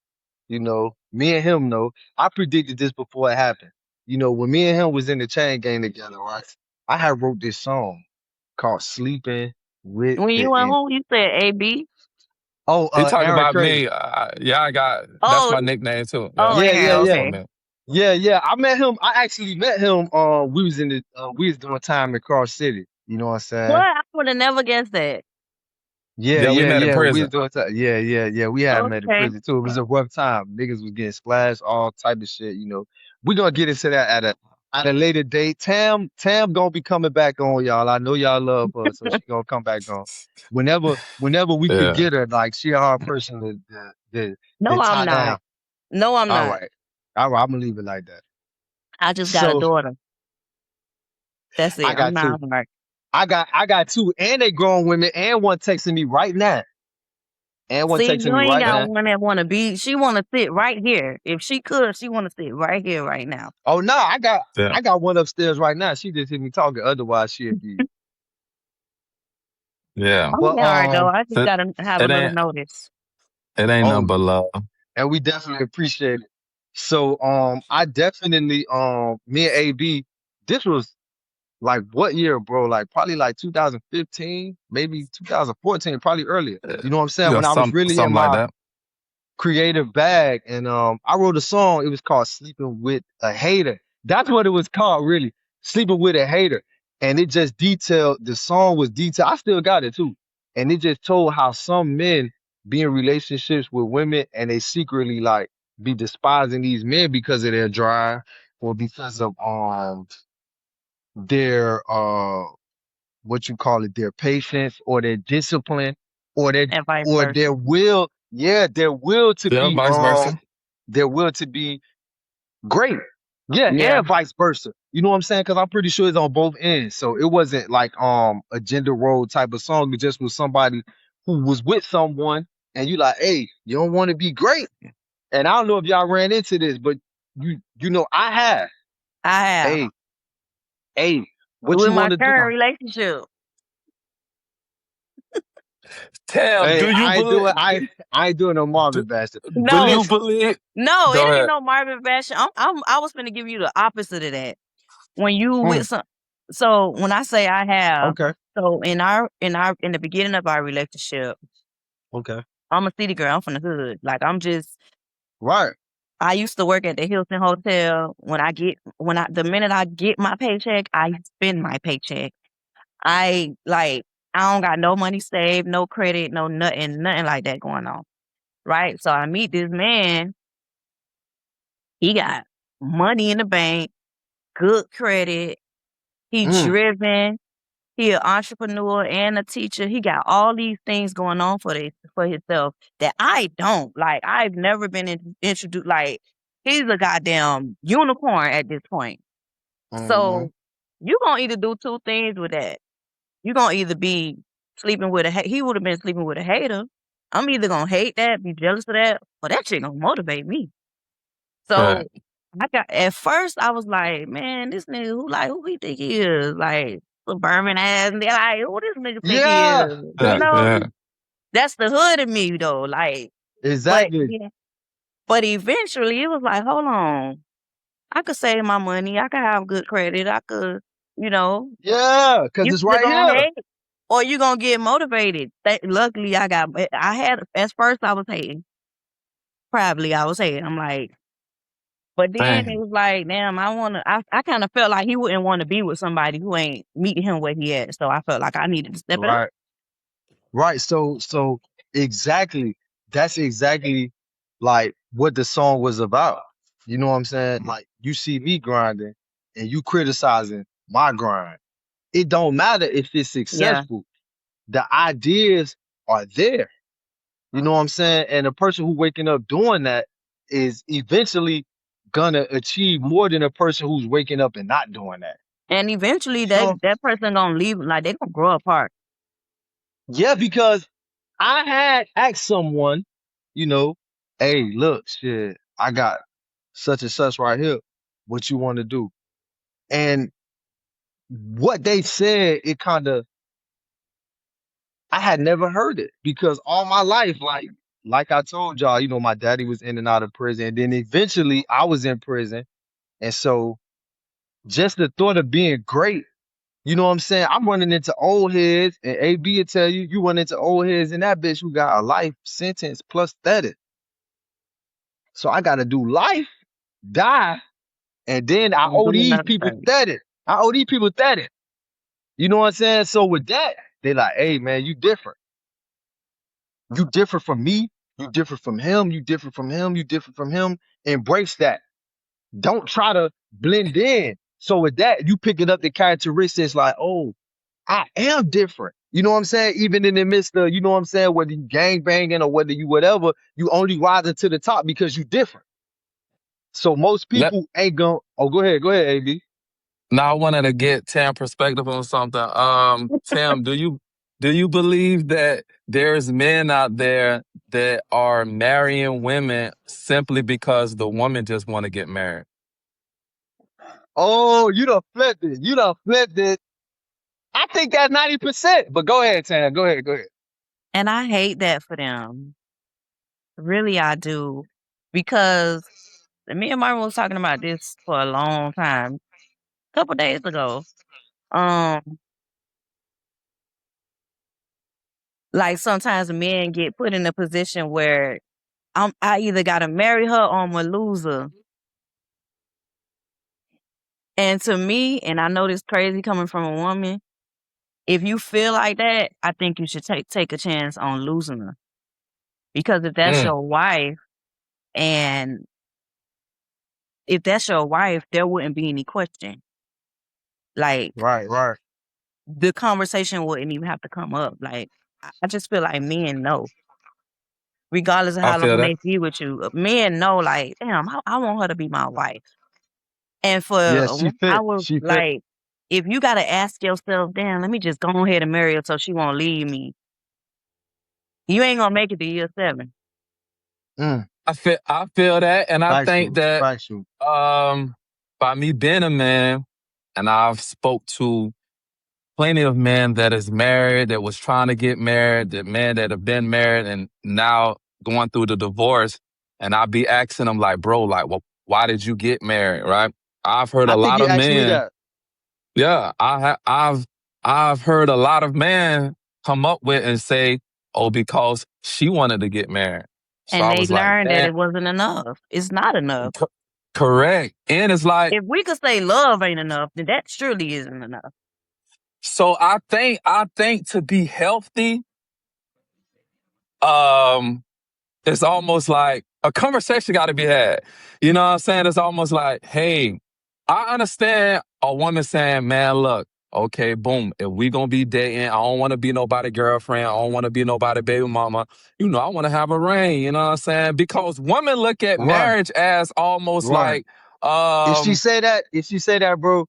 Me and him know. I predicted this before it happened. When me and him was in the chain gang together, right? I had wrote this song called "Sleeping with when the you and End." who you said AB. Oh, He talk Aaron about Crazy. me. Yeah, that's Oh, my nickname too. Yeah, oh, Yeah, yeah, Aaron. shout out to yeah, him, Okay. man. yeah, yeah. I met him. I actually met him. We was doing time in Cross City. You know what I'm What? saying? I would have never guessed that. Yeah, Yeah, we yeah, met in yeah. We was prison. doing time. Yeah, yeah, yeah. We had met in Okay. prison too. It was a rough time. Niggas was getting splashed, all type of shit. We gonna get into that at a later date. Tam gonna be coming back on, y'all. I know y'all love her, so she gonna come back on. Whenever we could Yeah. get her, like she a hard person to No, I'm tie not. down. No, I'm All not. right, all right. I'm gonna leave it like that. I just got a So daughter. That's I it. I'm got not two. hard. I got two, and they grown women, and one texting me right now, and one See, texting you me ain't right got now. one that wanna be. She wanna sit right here. If she could, she wanna sit right here, right now. Oh no, I got Yeah. I got one upstairs right now. She just hit me talking. Otherwise, she'd be. Yeah. I'm But alright though. I just It, gotta have a it little ain't notice. it ain't nothing oh, but love. and we definitely appreciate it. So I definitely me and AB. This was like what year, bro? Like probably like 2015, maybe 2014, probably earlier. You know what I'm saying? Yeah, When I was really in something like my that. creative bag, and I wrote a song. It was called "Sleeping with a Hater." That's what it was called, really. "Sleeping with a Hater," and it just detailed. The song was detailed. I still got it too, and it just told how some men be in relationships with women and they secretly like be despising these men because of their drive or because of their what you call it, their patience or their discipline or their And vice or versa. their will, yeah, Yeah, vice versa. their will to be great. Yeah, Yeah. and vice versa. You know what I'm saying? Because I'm pretty sure it's on both ends. So it wasn't like a gender role type of song. It just was somebody who was with someone and you like, hey, you don't want to be great. And I don't know if y'all ran into this, but you know I have. I have. Hey, hey, what With you my want to do? current relationship. Tam, Hey, do you believe I ain't doing no do, Marvin Bastard. do But No, you listen, believe no, it go ain't ahead. no Marvin Bashing. I was finna give you the opposite of that. When you mm, with some so when I say I have, okay, so in the beginning of our relationship, okay, I'm a city girl. I'm from the hood. Like right, I used to work at the Hilton Hotel. The minute I get my paycheck, I spend my paycheck. I like I don't got no money saved, no credit, no nothing like that going on. Right? So I meet this man. He got money in the bank, good credit. He Mm, driven. He an entrepreneur and a teacher. He got all these things going on for himself that I don't. Like I've never been introduced. Like he's a goddamn unicorn at this point. mm-hmm. So you gonna either do two things with that. You gonna either be sleeping with he would have been sleeping with a hater. I'm either gonna hate that, be jealous of that, or that shit gonna motivate me. Right. So I got at first I was like, man, this nigga who he think he is? Like suburban ass and they're like, who this nigga think he is? Yeah, You Yeah. know? Yeah. That's the hood in me though. Like, but exactly. yeah. But eventually it was like, hold on. I could save my money. I could have good credit. I could, you know, Yeah, because you it's either right gonna here. hate or you gonna get motivated. Luckily I had at first I was hating. Probably I was hating. I'm like, but then it Dang. was like, damn, I kind of felt like he wouldn't want to be with somebody who ain't meeting him where he at. So I felt like I needed to step it up. Right. Right. So exactly. That's exactly like what the song was about. You know what I'm saying? Like you see me grinding and you criticizing my grind. It don't matter if it's Yeah. successful. The ideas are there. You know what I'm saying? And the person who waking up doing that is eventually gonna achieve more than a person who's waking up and not doing that. And eventually You know? that person gonna leave, like they gonna grow apart. Yeah, because I had asked someone, you know, hey, look, shit, I got such and such right here. What you want to do? And what they said, it kind of, I had never heard it because all my life, like I told y'all, you know, my daddy was in and out of prison. And then eventually I was in prison. And so just the thought of being great, you know what I'm saying? I'm running into old heads, and AB will tell you, you run into old heads and that bitch who got a life sentence plus 30. So I gotta do life, die, and then I And owe do these another people thing. 30. I owe these people 30. You know what I'm saying? So with that, they like, hey man, you different. You different from me. You different from him. You different from him. You different from him. Embrace that. Don't try to blend in. So with that, you picking up the characteristics like, oh, I am different. You know what I'm saying? Even in the midst of, you know what I'm saying, whether you gang banging or whether you whatever, you only rising to the top because you different. So most Let people ain't gonna. Oh, go ahead, AB. Now I wanted to get Tim perspective on something. Tim, do you believe that there's men out there that are marrying women simply because the woman just want to get married? Oh, you done flipped it. You done flipped it. I think that's 90%. But go ahead, Tam. Go ahead. Go ahead. And I hate that for them. Really I do. Because me and Marvin was talking about this for a long time. A couple days ago. Um, like sometimes men get put in a position where I either gotta marry her or I'm a loser. And to me, and I know this crazy coming from a woman, if you feel like that, I think you should take a chance on losing her. Because Mm, and if that's your wife, there wouldn't be any question. Like Right, right. the conversation wouldn't even have to come up. Like I just feel like men know, regardless of I how feel long that. they be with you, men know like, damn, I want her to be my wife. And for Yeah, a she woman, I fit. was She fit. like, if you gotta ask yourself, damn, let me just go ahead and marry her so she won't leave me. You ain't gonna make it to year 7. Mm, I feel that, and I think factual. that Factual. um, by me being a man, and I've spoke to plenty of men that is married, that was trying to get married, that men that have been married and now going through the divorce, and I be asking them like, bro, like, well, why did you get married, right? I've heard I a think lot he of asked me men, that. yeah, I've heard a lot of men come up with and say, oh, because she wanted to get married. So And I they was like, learned that man, it wasn't enough. It's not enough. co- correct. And it's like, If we could say love ain't enough, then that surely isn't enough. so I think to be healthy, um, it's almost like a conversation got to be had. You know what I'm saying? It's almost like, hey, I understand a woman saying, man, look, okay, boom, if we gonna be dating, I don't want to be nobody girlfriend. I don't want to be nobody baby mama. You know, I want to have a ring. You know what I'm saying? Because women look at Right, marriage as almost right. like, If she say that, bro,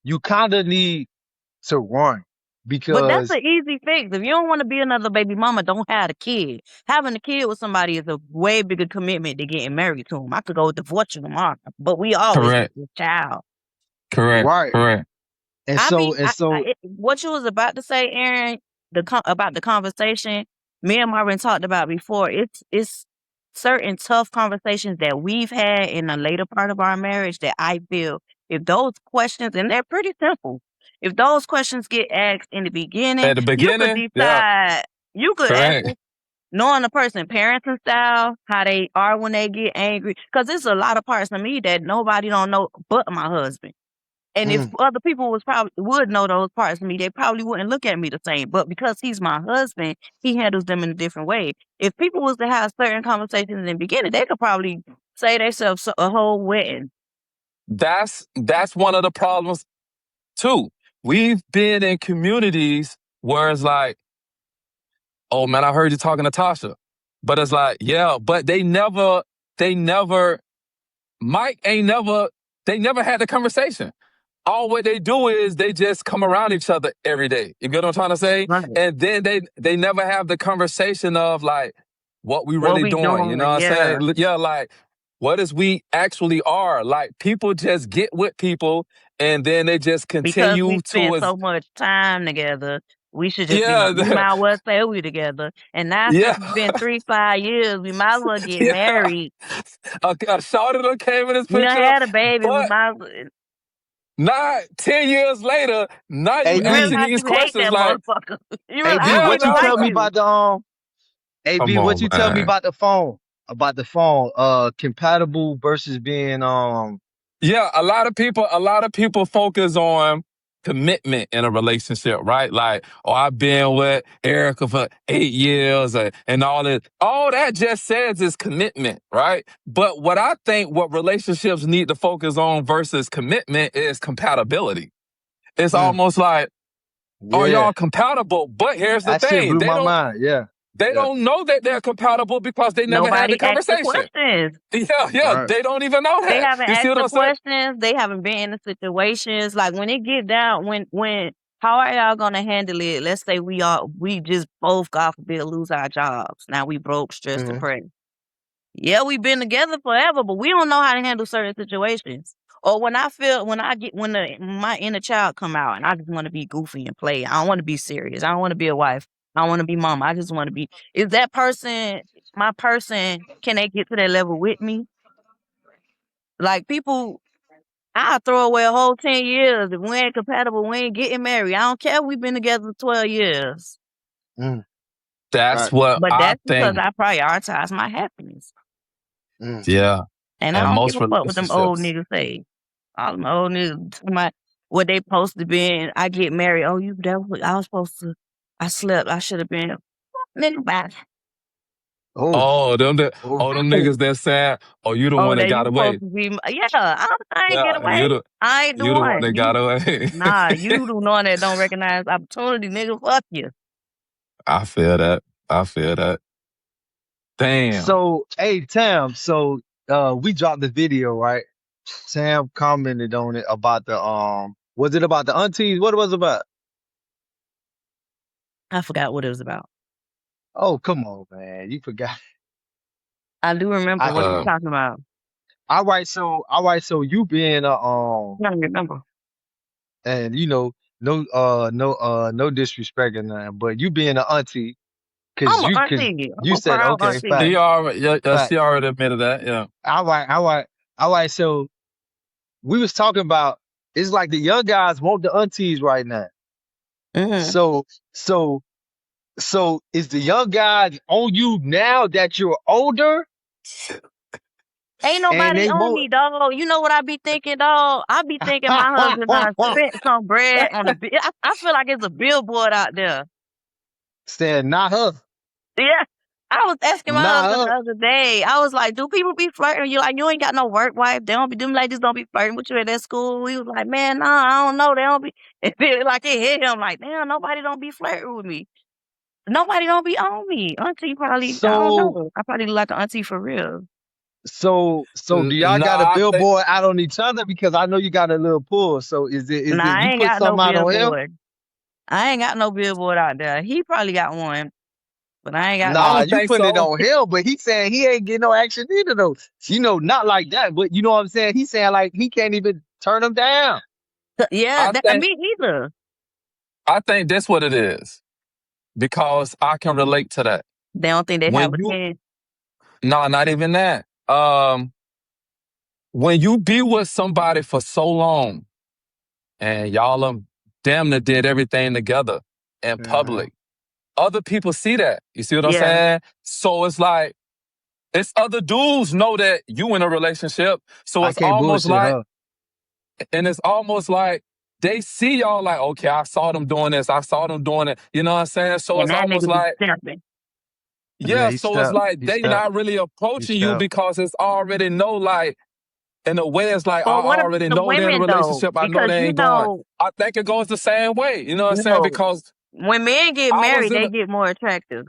you kind of need to run But that's because an easy fix. If you don't want to be another baby mama, don't have a kid. Having a kid with somebody is a way bigger commitment than getting married to them. I could go divorce you tomorrow, but we always get correct, this child. correct, right. correct. And I so be and so, what you was about to say, Aaron, about the conversation. Me and Marvin talked about before. It's certain tough conversations that we've had in the later part of our marriage that I feel if those questions, and they're pretty simple, if those questions get asked in the beginning, At the you could beginning, yeah, decide. You could ask correct. knowing the person parenting style, how they are when they get angry, because there's a lot of parts of me that nobody don't know but my husband. And if mm, other people would know those parts of me, they probably wouldn't look at me the same. But because he's my husband, he handles them in a different way. If people was to have certain conversations in the beginning, they could probably say themselves a whole wedding. That's one of the problems too. We've been in communities where it's like, oh man, I heard you talking to Tasha. But it's like, yeah, but they never, Mike ain't never, they never had the conversation. All what they do is they just come around each other every day. You get what I'm trying to say? Right. And then they never have the conversation of like what we What really we doing. You know what doing? I'm Yeah. saying? Yeah, like what is we actually are. Like people just get with people and then they just Because we continue spend to as so much time together, we should just be, we yeah, might as well say we together. And now since yeah, it's been 3, 5 years, we might as well get yeah. married. A shorty done came in this We done picture, had a baby, we but might as well, not 10 years later, now you you AB, asking realize these you hate questions that like, motherfucker. You realize AB, I don't yeah, what even you no, tell like me no. you. about the AB, Come what on, you tell me man. about the phone? About the phone, compatible versus being Yeah, a lot of people focus on commitment in a relationship, right? Like, oh, I've been with Erica for 8 years and all that. All that just says is commitment, right? But what relationships need to focus on versus commitment is compatibility. It's mm, almost like, are yeah. y'all compatible? But here's the That shit thing. blew They my don't mind. Yeah. they Yeah. don't know that they're compatible because they never had the Nobody asked the conversation. questions. Yeah, yeah, Right. they don't even know They that. haven't You see asked what the I'm saying? questions. They haven't been in the situations. Like when it get down, when how are y'all gonna handle it? Let's say we just both, God forbid, lose our jobs. Now we broke, stressed, Mm, depressed. Yeah, we've been together forever, but we don't know how to handle certain situations. Or when my inner child come out and I just want to be goofy and play. I don't want to be serious. I don't want to be a wife. I don't want to be mom. I just want to be. Is that person my person? Can they get to that level with me? Like people, I throw away a whole 10 years if we ain't compatible. We ain't getting married. I don't care. We've been together 12 years, mm, That's right. what but I that's because think. I prioritize my happiness, Mm, Yeah. and I And don't give most a fuck what them old relationships. niggas say. All them old niggas, talking about what they supposed to be. And I get married. Oh, you that was I was supposed to. I slept. I should have been. Nigga, bye. oh, Oh, oh, them oh, niggas that said, oh, you the Oh, one that that got you supposed away. to be. Yeah, I ain't get Yeah, away. I ain't the you the one one. that got You away. nah. You the one that don't recognize opportunity, nigga. Fuck you. I feel that. I feel that. Damn. So, hey, Tam, so we dropped the video, right? Tam commented on it about the was it about the aunties? What it was about? I forgot what it was about. Oh, come on, man. You forgot. I do remember I what you Uh, talking about. all right, so you being a I don't remember. and no disrespect or nothing, but you being an auntie, I'm cause an cause auntie. I'm you a said proud okay, auntie. she facts, already, yeah, yeah, she facts. already admitted that. Yeah. All right, so we was talking about it's like the young guys want the aunties right now. Hmm. So so so is the young guys on you now that you're older Ain't and nobody they on want me, dog. You know what I be thinking, dog? I be thinking my husband done spent some bread on the. I feel like it's a billboard out there. saying not her. Yeah, I was asking my husband the Nah, other day. I was like, "Do people be flirting? You like, you ain't got no work wife. They don't be them ladies don't be flirting with you at that school." He was like, "Man, nah, I don't know. They don't be." It feel like it hit him. Like, damn, nobody don't be flirting with me. Nobody don't be on me. Auntie probably. I don't so know. I probably look like an auntie for real. so do y'all got a Nah, I think billboard out on each other? Because I know you got a little pull. So is Nah, it I you ain't put got no something out on him? billboard. I ain't got no billboard out there. He probably got one, but I ain't got I Nah, none. don't you think putting it so. on him, but he saying he ain't getting no action either though. Not like that, but you know what I'm saying? He's saying like he can't even turn him down. Yeah, I that, think me either. I think that's what it is because I can relate to that. They don't think they have When a you chance. No, not even that. When you be with somebody for so long and y'all damn near did everything together in Hmm. public, other people see that. You see what I'm Yeah, saying? So it's like it's other dudes know that you in a relationship. So I can't bullshit her. it's almost like they see y'all like, okay, I saw them doing this, I saw them doing it. You know what I'm saying? So and it's that almost nigga be like, stepping. Yeah, yeah, so it's like he they stepped, not really he approaching you stepped. because it's already know like in a way it's like I But what about already the know they're in a women though? relationship. I know Because they you ain't going. know, I think it goes the same way. You know what I'm you saying? know, Because when men get I was married, in they a, get more attractive.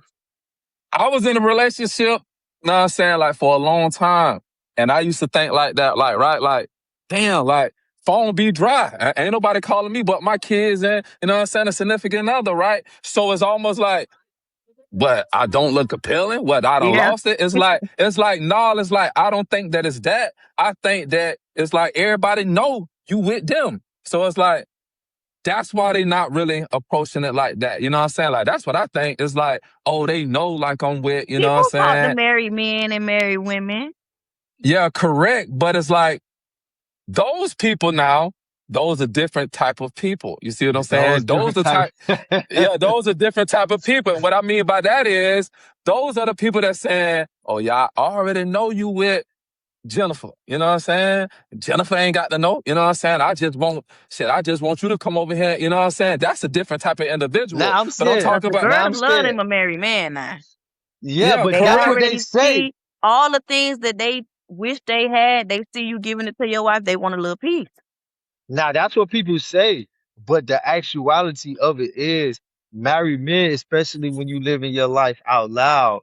I was in a relationship, you know what I'm saying, like for a long time. And I used to think like that, like, right, like, damn, like, phone be dry. Ain't nobody calling me but my kids and, you know what I'm saying, a significant other, right? So it's almost like, what, I don't look appealing? What, I done Yeah. lost it? No, it's like, I don't think that it's that. I think that it's like everybody know you with them. So it's like, that's why they not really approaching it like that. You know what I'm saying? Like, that's what I think. It's like, oh, they know like I'm with, you know what I'm People talk to saying? married men and married women. Yeah, correct. But it's like, those people now, those are different type of people. You see what I'm Those saying? different type. Yeah, those are different type of people. And what I mean by that is, those are the people that saying, oh yeah, I already know you with Jennifer. You know what I'm saying? Jennifer ain't got to know. You know what I'm saying? I just want you to come over here. You know what I'm saying? That's a different type of individual. Now I'm But I'm scared. Cause talking the about, Now I'm girls love scared. them a married man now. Yeah, yeah, but They that's correct. what they already say. see all the things that they wish they had. They see you giving it to your wife. They want a little piece. Now that's what people say. But the actuality of it is married men, especially when you live in your life out loud,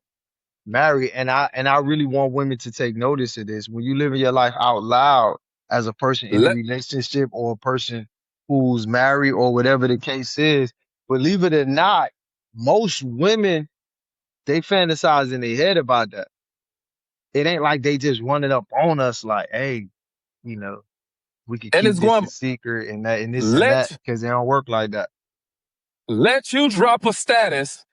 married, and I really want women to take notice of this. When you live in your life out loud as a person in a Let, relationship or a person who's married or whatever the case is, believe it or not, most women they fantasize in their head about that. It ain't like they just running up on us like, hey, you know, we could and keep it's this going a secret and that and this and that let because they don't work like that. let you drop a status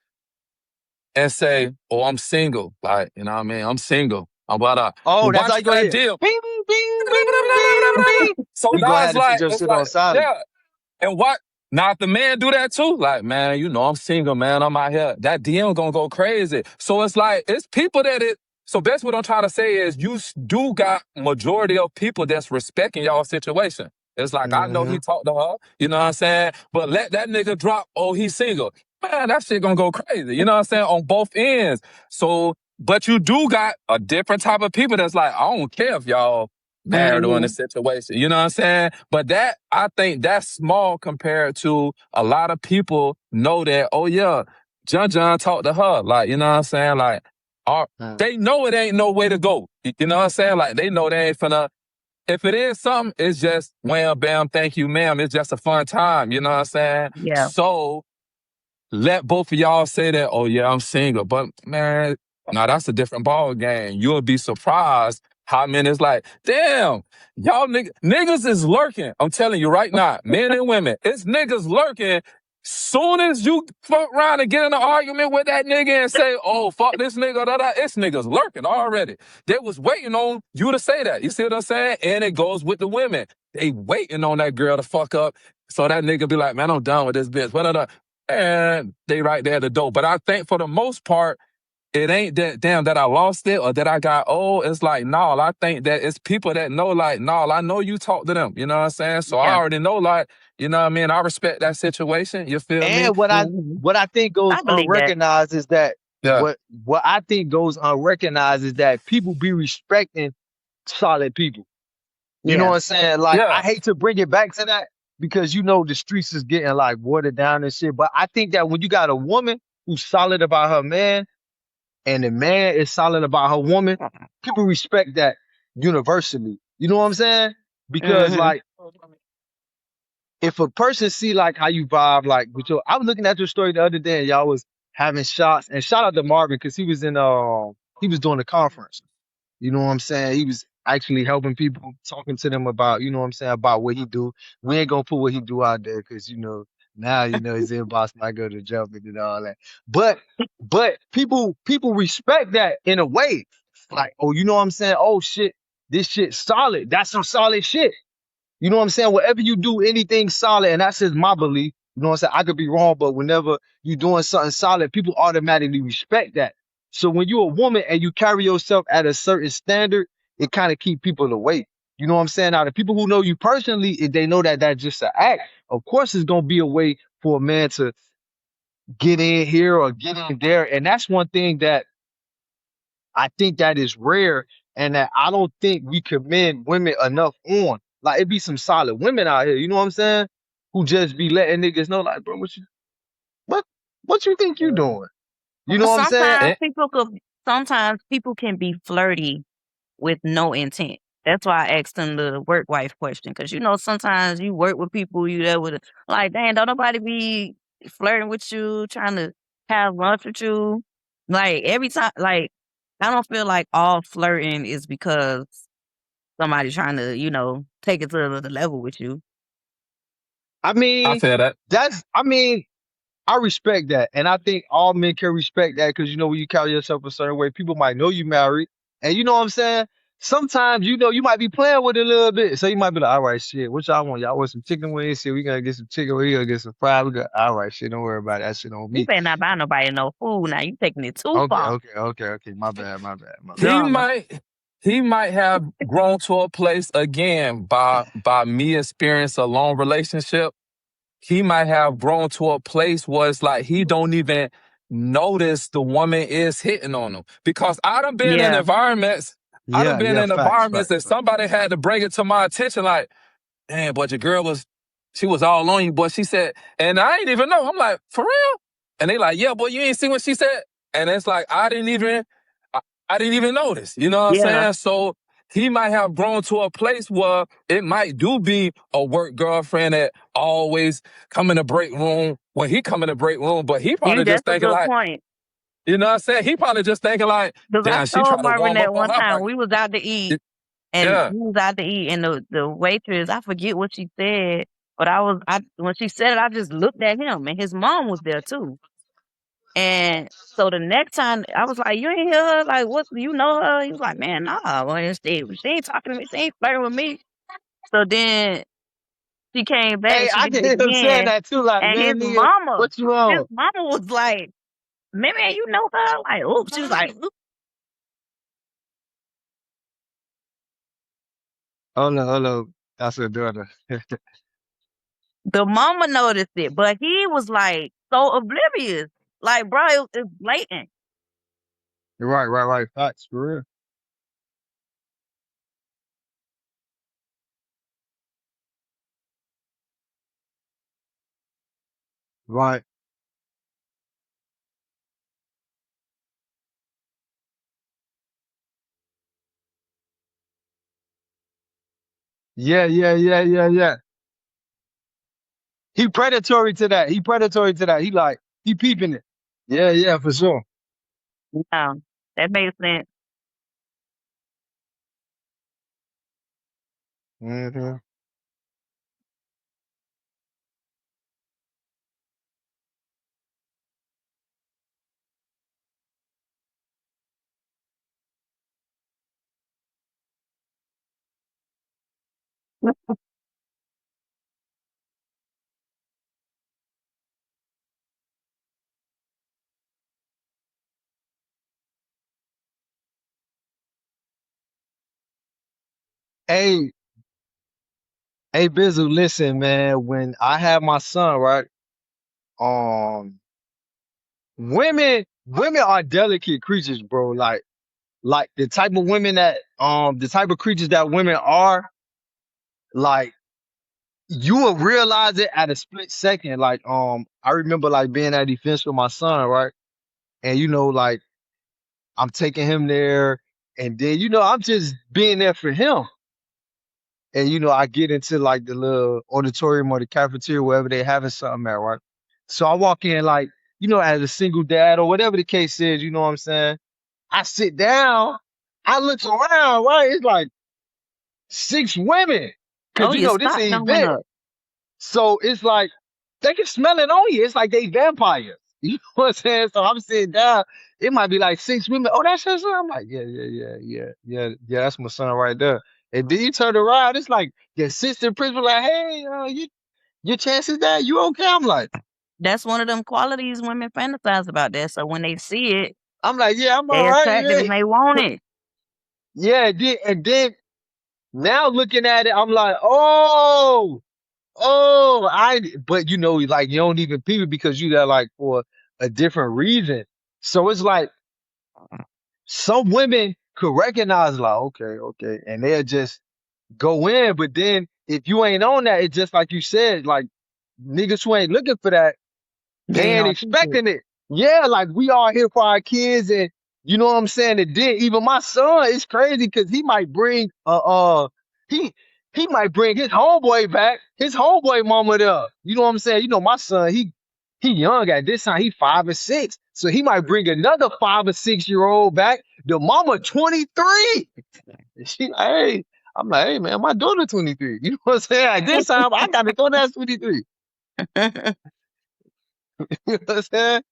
and say, "Oh, I'm single." Like, you know what I mean? I'm single. I'm about to Oh, that's how watch you gonna that hear. deal. Bing, bing, bing, bing, bing. So You now gonna have to put your it's shit like, on silent. yeah. And what? Now, if the man do that too, like, man, you know, I'm single, man. I'm out here. That DM gonna go crazy. So it's like, it's people that it. So that's what I'm trying to say is you do got majority of people that's respecting y'all situation. It's like, I know he Hmm. talked to her, you know what I'm saying? But let that nigga drop, oh, he's single. Man, that shit gonna go crazy. You know what I'm saying? On both ends. So, but you do got a different type of people that's like, I don't care if y'all married or in a Hmm. situation. You know what I'm saying? But that I think that's small compared to a lot of people know that, oh yeah, John talked to her. Like, you know what I'm saying? Like, uh, they know it ain't no way to go. You know what I'm saying? Like they know they ain't finna if it is something, it's just wham bam, thank you, ma'am. It's just a fun time. You know what I'm saying? Yeah. So let both of y'all say that, oh yeah, I'm single. But man, now that's a different ball game. You'll be surprised how many it's like, damn, y'all niggas is lurking. I'm telling you right now, men and women, it's niggas lurking. Soon as you fuck around and get in an argument with that nigga and say, oh, fuck this nigga, it's niggas lurking already. They was waiting on you to say that. You see what I'm saying? And it goes with the women. They waiting on that girl to fuck up. So that nigga be like, man, I'm done with this bitch. And they right there at the door. But I think for the most part, it ain't that damn that I lost it or that I got old. It's like, no, I think that it's people that know, like, no, I know you talk to them. You know what I'm saying? So I Yeah. already know, like, you know what I mean? I respect that situation. You feel me? And Hmm. what I think goes I believe that. unrecognized is that Yeah. What I think goes unrecognized is that people be respecting solid people. You know Yeah. what I'm saying? Like, I Yeah. hate to bring it back to that because you know the streets is getting like watered down and shit. But I think that when you got a woman who's solid about her man and the man is solid about her woman, people respect that universally. You know what I'm saying? Because Mhm. like if a person see like how you vibe, like with your, I was looking at your story the other day and y'all was having shots, and shout out to Marvin because he was doing a conference. You know what I'm saying? He was actually helping people, talking to them about, you know what I'm saying, about what he do. We ain't gonna put what he do out there because now his inbox might go to jumping and all that. But people respect that in a way. Like, oh, you know what I'm saying? Oh shit, this shit solid. That's some solid shit. You know what I'm saying? Whatever you do, anything solid, and that's just my belief. You know what I'm saying? I could be wrong, but whenever you're doing something solid, people automatically respect that. So when you're a woman and you carry yourself at a certain standard, it kind of keep people away. You know what I'm saying? Now, the people who know you personally, if they know that that's just an act, of course, it's gonna be a way for a man to get in here or get in there, and that's one thing that I think that is rare and that I don't think we commend women enough on. Like it be some solid women out here, you know what I'm saying? Who just be letting niggas know, like, bro, what what you think you doing? You know what I'm saying? Sometimes And people could sometimes people can be flirty with no intent. That's why I asked them the work wife question, because sometimes you work with people you there with like, dang, don't nobody be flirting with you, trying to have lunch with you. Like every time, like I don't feel like all flirting is because somebody's trying to, take it to another level with you. I I mean, feel that. I mean, I respect that. And I think all men can respect that because, when you carry yourself a certain way, people might know you married. And you know what I'm saying? Sometimes, you might be playing with it a little bit. So you might be like, all right, shit, what y'all want? Y'all want some chicken wings? Shit, we gonna get some chicken wings, we gonna get some fries. All right, shit, don't worry about it. That shit on You me. better not buy nobody no food. Now you taking it too Okay, far. okay, okay, okay. My bad, my bad, my bad. He Drama. might he might have grown to a place again by me experience a long relationship. He might have grown to a place where it's like he don't even notice the woman is hitting on him. Because Yeah. I done Yeah, been yeah, in facts, environments facts, that facts. somebody had to bring it to my attention, like, man, but your girl she was all on you, boy. She said, and I ain't even know. I'm like, for real? And they like, yeah, boy, you ain't see what she said? And it's like, I, I didn't even notice. You know what I'm Yeah. saying? So he might have grown to a place where it might do be a work girlfriend that always come in the break room. Well, he come in the break room, but he See, probably just that's a thinking good like, point. you know what I'm saying? He probably just thinking like, Because I damn, she told tried to Marvin warm up that on one her time break. we was out to eat, and Yeah. we was out to eat, and the waitress, I forget what she said, but I when she said it, I just looked at him, and his mom was there too. And so the next time I was like, "You ain't hear her? Like, what? You know her?" He was like, "Man, nah. Well, she ain't talking to me. She ain't flirting with me." So then she came back. Hey, She I did can it hear him saying again, that too, like, and man, nigga, what you his on? mama was like, "Man, you know her?" Like, oh, she was like, Hold on. That's her daughter. the mama noticed it, but he was like so oblivious. Like, bro, it's blatant. Right, right, right. Facts, for real. Right. Yeah, yeah, yeah, yeah, yeah. He predatory to that. He predatory to that. He peeping it. Yeah, yeah, for sure. No, that makes sense. hmm Hey, hey, Bizzle, listen, man. When I had my son, right? Um, women women are delicate creatures, bro. Like the type of women that the type of creatures that women are, like you will realize it at a split second. Like I remember like being at defense with my son, right? And like I'm taking him there, and then I'm just being there for him. And I get into like the little auditorium or the cafeteria, wherever they having something at, right? So I walk in like, as a single dad or whatever the case is, you know what I'm saying? I sit down, I look around, right? It's like six women. Cause Oh, your this is stock an done went event. up. So it's like they can smell it on you. It's like they vampires. You know what I'm saying? So I'm sitting down. It might be like six women. Oh, that's your son. I'm like, yeah. That's my son right there. And then you turn around, it's like the assistant principal, like, hey, your chances that you okay? I'm like, That's one of them qualities women fantasize about that. So when they see it, yeah, I'm all they right. attracted and Yeah, they want it. yeah. And then now looking at it, I'm like, oh, but like you don't even peep it because you there like for a different reason. So it's like some women could recognize like, okay, and they'll just go in. But then if you ain't on that, it's just like you said, like niggas who ain't looking for that, You they ain't ain't gonna keep it. expecting it. Yeah, like we all here for our kids, and you know what I'm saying. And then even my son, it's crazy because he might bring he he might bring his homeboy back, his homeboy mama there. You know what I'm saying? My son, he young at this time, he 5 or 6, so he might bring another 5 or 6 year old back. The mama 23. She like, hey, I'm like, hey man, my daughter 23. You know what I'm saying? At this time, I got to go that's 23. You know what I'm saying?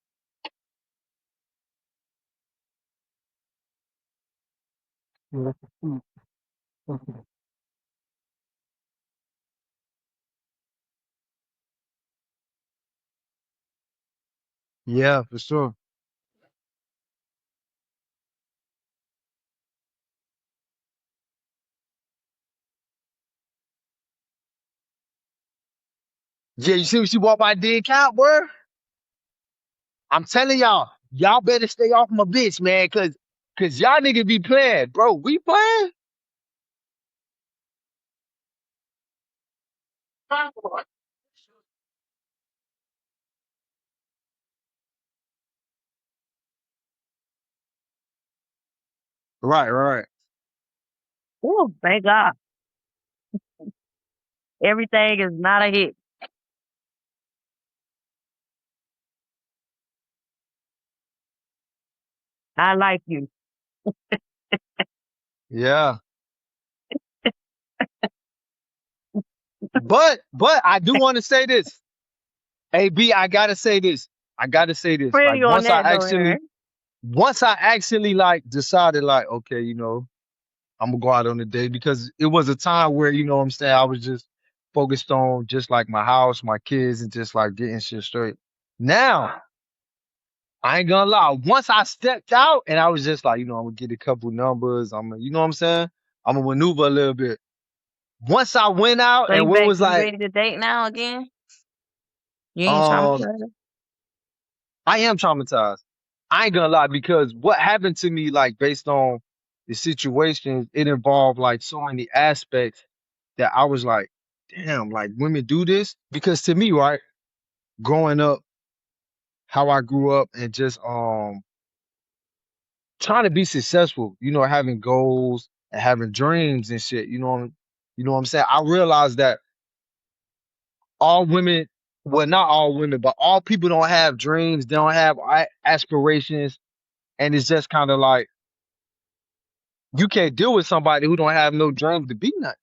Yeah, for sure. Yeah, you see what she walked by dead count, boy? I'm telling y'all better stay off my bitch, man, cause y'all niggas be playing, bro. We playing? Right. Oh, thank God. Everything is not a hit. I like you. Yeah. But I do want to say this. Hey B, I gotta say this. I gotta say this. Like Pretty on that though, Aaron. once I actually like decided like, okay, I'm gonna go out on a date because it was a time where, what I'm saying, I was just focused on just like my house, my kids, and just like getting shit straight. Now, I ain't gonna lie. Once I stepped out and I was just like, I'm gonna get a couple numbers. I'm gonna, you know what I'm saying? I'm gonna maneuver a little bit. Once I went out So and what was you like, ready to date now again? You ain't um, traumatized? I am traumatized. I ain't gonna lie because what happened to me, like based on the situation, it involved like so many aspects that I was like, damn, like women do this? Because to me, right, growing up, how I grew up and just trying to be successful, having goals and having dreams and shit, you know what I'm saying? I realized that all women, well, not all women, but all people don't have dreams, they don't have aspirations, and it's just kind of like you can't deal with somebody who don't have no dreams to be nothing.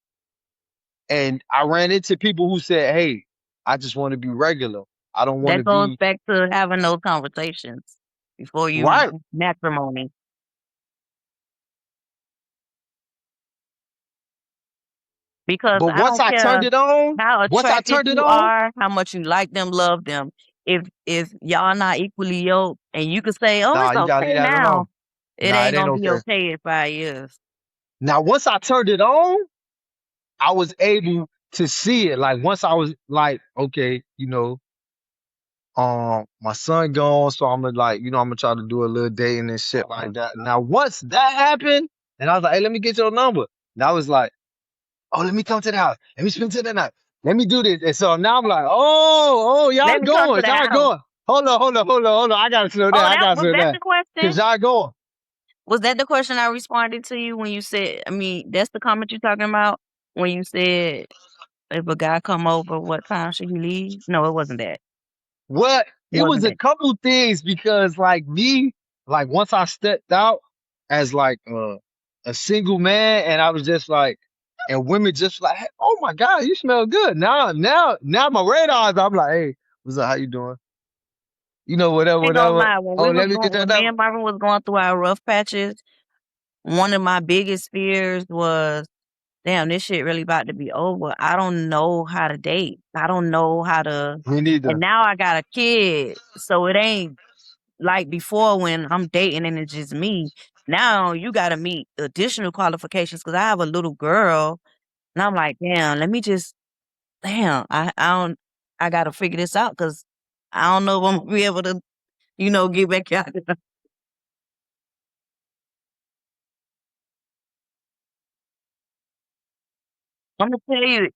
And I ran into people who said, "Hey, I just want to be regular. I don't want to That goes be back to having those conversations before you right." matrimony. Because But I once don't I care turned it on, how once I attractive turned it you on, are, how much you like them, love them. If y'all not equally yoked, and you can say, "Oh, nah, it's you gotta okay leave that now," alone. it Nah, it ain't ain't gonna be okay. okay in 5 years. Now, once I turned it on, I was able to see it. Like once I was like, okay, My son gone, so I'm gonna like, I'm gonna try to do a little dating and shit like that. Now, once that happened, and I was like, hey, let me get your number. And I was like, oh, let me come to the house. Let me spend the night. Let me do this. And so now I'm like, oh, Let me come to the y'all house. going. Hold on. I gotta slow down. Oh, I that gotta was slow that down. the Cause question? y'all going. Was that the question I responded to you when you said? I mean, that's the comment you're talking about when you said if a guy come over, what time should he leave? No, it wasn't that. What? It It was wasn't a that. couple things because like me, like once I stepped out as like a single man and I was just like, and women just like, hey, oh my God, you smell good. Now my radars, I'm like, hey, what's up? How you doing? Ain't gonna Whatever. lie. Oh, let me get that When me number. and Marvin was going through our rough patches, one of my biggest fears was, damn, this shit really about to be over. I don't know how to date. I don't know how to. Me And neither. now I got a kid, so it ain't like before when I'm dating and it's just me. Now you got to meet additional qualifications because I have a little girl, and I'm like, damn, let me just, damn, I don't, I got to figure this out because I don't know if I'm gonna be able to, get back out there. I'm gonna tell you,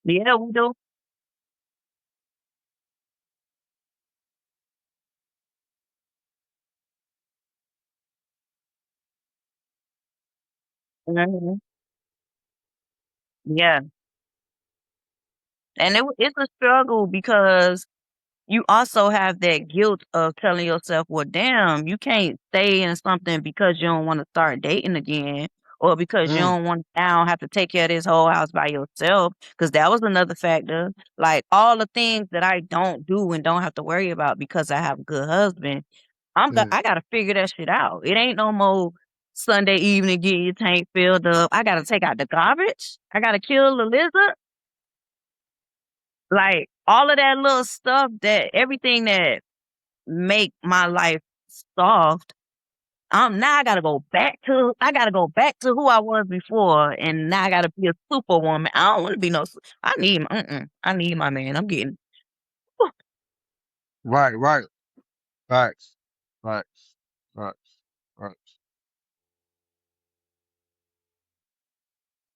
yeah, we do. Mhm. Yeah, and it's a struggle because you also have that guilt of telling yourself, well, damn, you can't stay in something because you don't want to start dating again or because you Mm, don't want now have to take care of this whole house by yourself. Because that was another factor. Like all the things that I don't do and don't have to worry about because I have a good husband, mm. I gotta figure that shit out. It ain't no more Sunday evening getting your tank filled up. I gotta take out the garbage. I gotta kill the lizard. Like all of that little stuff that everything that make my life soft. Now I gotta go back to who I was before, and now I gotta be a superwoman. I don't want to be no. I need my man. I'm getting. Right. Facts. Facts. Facts. Facts.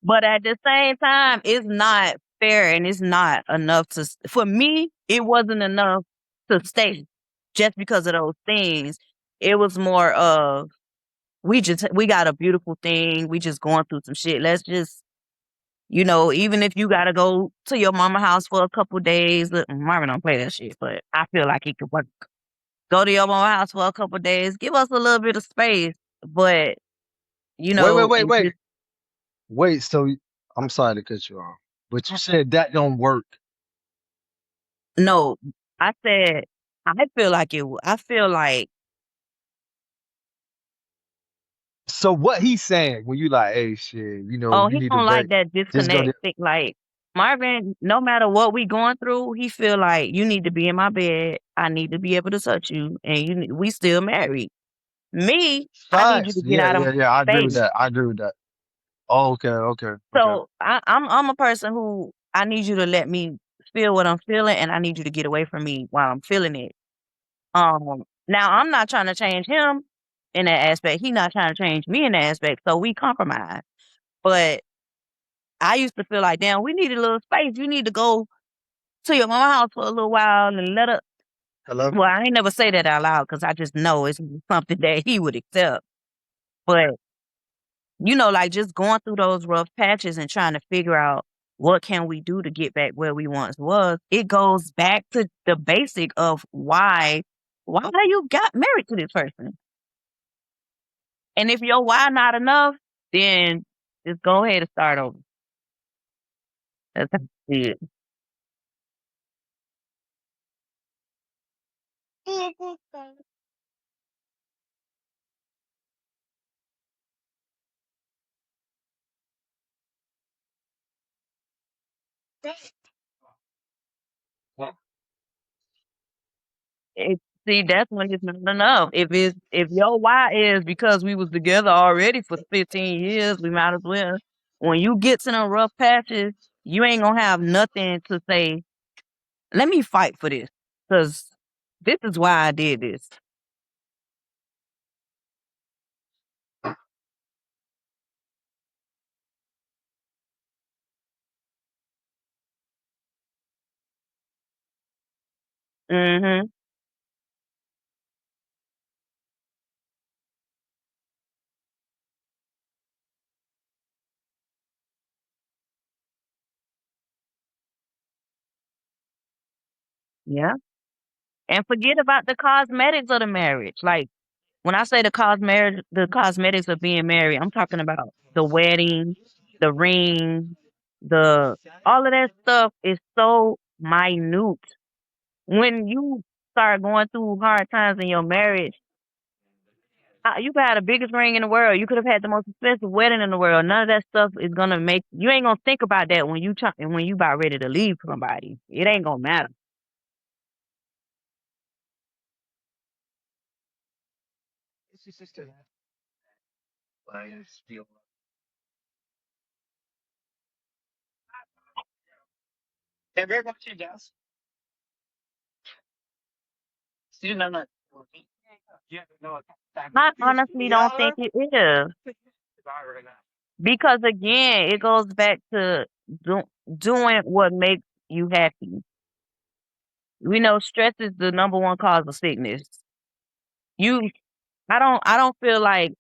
But at the same time, it's not fair, and it's not enough for me. It wasn't enough to stay just because of those things. It was more of we got a beautiful thing. We just going through some shit. Let's just even if you gotta go to your mama house for a couple days, look, Marvin don't play that shit, but I feel like he could work. Go to your mama house for a couple days, give us a little bit of space, but Wait, wait, wait, and wait. just Wait, so I'm sorry to cut you off. But you said that don't work. no. I said I feel like I feel like So what he's saying when you like, hey shit, oh you he need a don't like break. that Just go to disconnect thing. Like Marvin, no matter what we going through, he feel like you need to be in my bed. I need to be able to touch you, and we still married. Me, I need you facts. to get Yeah, out of yeah, my yeah. I agree with space. that. I agree with that. Oh, okay. So I'm a person who I need you to let me feel what I'm feeling, and I need you to get away from me while I'm feeling it. Now I'm not trying to change him in that aspect. He not trying to change me in that aspect. So we compromise. But I used to feel like, damn, we need a little space. You need to go to your mama house for a little while and let her. Hello? Well, I ain't never say that out loud because I just know it's something that he would accept. But like just going through those rough patches and trying to figure out what can we do to get back where we once was. It goes back to the basic of why you got married to this person. And if your why not enough, then just go ahead and start over. That's how I see it. It, see, that's when it's not enough. If your why is because we was together already for 15 years, we might as well. When you get to them rough patches, you ain't gonna have nothing to say, let me fight for this. Cause this is why I did this. Mhm. Yeah. And forget about the cosmetics of the marriage. Like when I say the cosmetics of being married, I'm talking about the wedding, the ring, the all of that stuff is so minute. When you start going through hard times in your marriage, you could have the biggest ring in the world. You could have had the most expensive wedding in the world. None of that stuff is gonna make you ain't gonna think about that when you about ready to leave somebody. It ain't gonna matter. I honestly don't think it is. Because again, it goes back to do, doing what makes you happy. We know stress is the number one cause of sickness. You, I don't feel like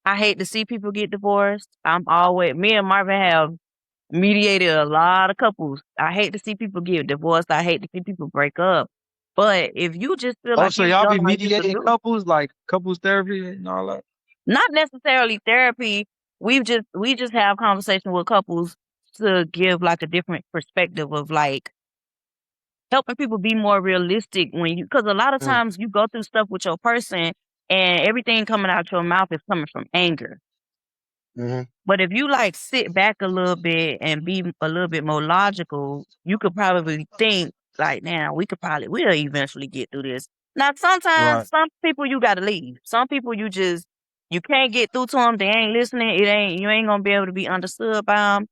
I hate to see people get divorced. Me and Marvin have mediated a lot of couples. I hate to see people get divorced. I hate to see people break up. But if you just feel Oh, like so you y'all don't be know how you could mediating do, couples, like couples therapy and all that? not necessarily therapy. We just have conversation with couples to give like a different perspective of like helping people be more realistic when you because a lot of Mm, times you go through stuff with your person and everything coming out your mouth is coming from anger. mm-hmm. But if you like sit back a little bit and be a little bit more logical, you could probably think like, now we'll eventually get through this. Now, sometimes Right. some people you gotta leave. Some people you can't get through to them. They ain't listening. You ain't gonna be able to be understood by them.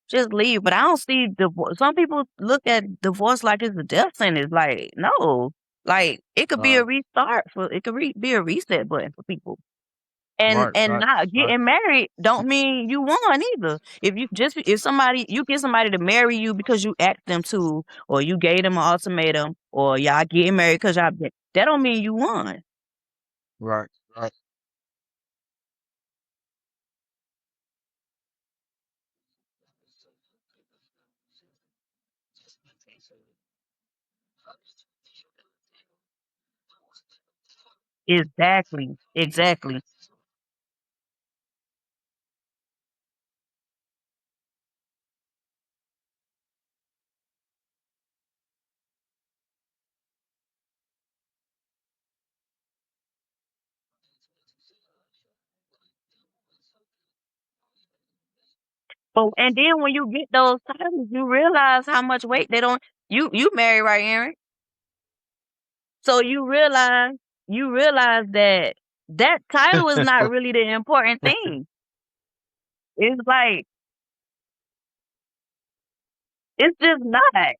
Just leave. But I don't see divorce. Some people look at divorce like it's a death sentence. Like, no, like it could be a Right. restart it could be a reset button for people. And Right. and Right. not Right. getting married don't mean you won either. If somebody you get somebody to marry you because you asked them to, or you gave them an ultimatum, or y'all getting married because that don't mean you won. Right. Right. Exactly. Exactly. But and then when you get those titles, you realize how much weight they don't. You married, right, Aaron? So you realize that that title is not really the important thing. It's like it's just not.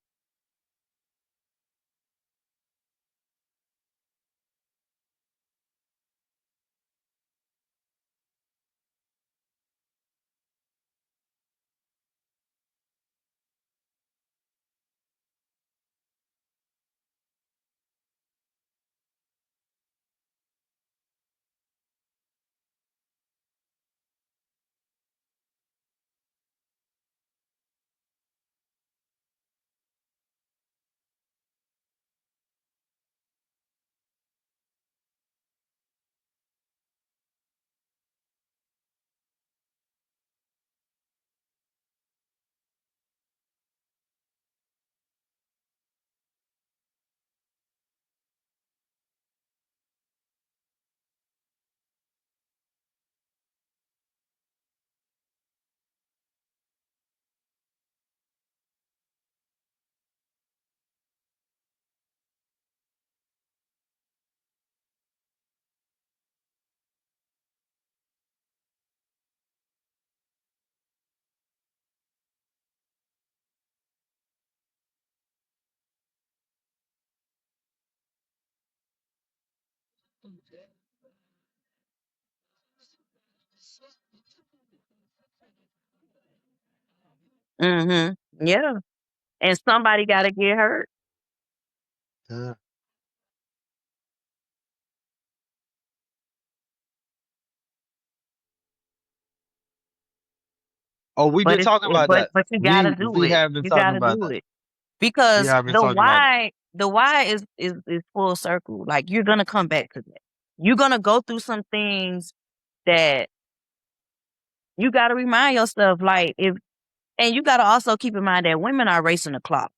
Mhm. Yeah, and somebody gotta get hurt. Yeah. Oh, we've been But it's talking about that. but you gotta do We it. have been You talking gotta about do that. it. We Because have been talking about that. the why is full circle. Like, you're gonna come back to that. You're gonna go through some things that you gotta remind yourself, like, if and you gotta also keep in mind that women are racing the clock.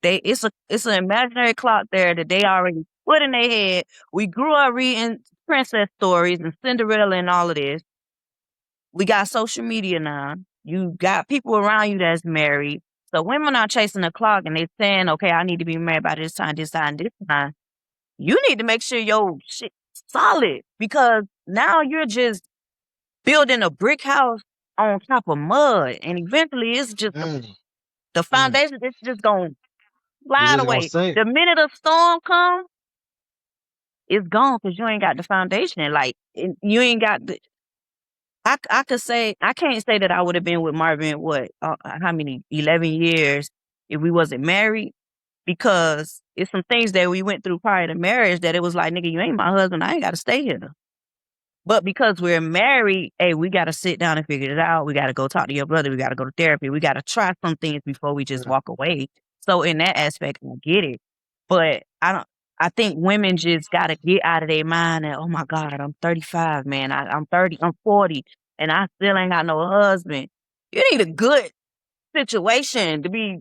It's an imaginary clock there that they already put in their head. We grew up reading princess stories and Cinderella and all of this. We got social media now. You got people around you that's married. So women are chasing the clock and they saying, okay, I need to be married by this time, this time. You need to make sure your shit solid, because now you're just building a brick house on top of mud. And eventually it's just Mm, the mm. foundation is just gonna It's slide just gonna away. sink. The minute a storm comes, it's gone because you ain't got the foundation. Like, you ain't got the I could say I can't say that I would have been with Marvin, what, how many, 11 years, if we wasn't married, because it's some things that we went through prior to marriage that it was like, nigga, you ain't my husband. I ain't got to stay here. But because we're married, hey, we got to sit down and figure it out. We got to go talk to your brother. We got to go to therapy. We got to try some things before we just Mm. walk away. So in that aspect, I get it. But I think women just got to get out of their mind that, oh my God, I'm 35, man. I'm 30, I'm 40, and I still ain't got no husband. You need a good situation to be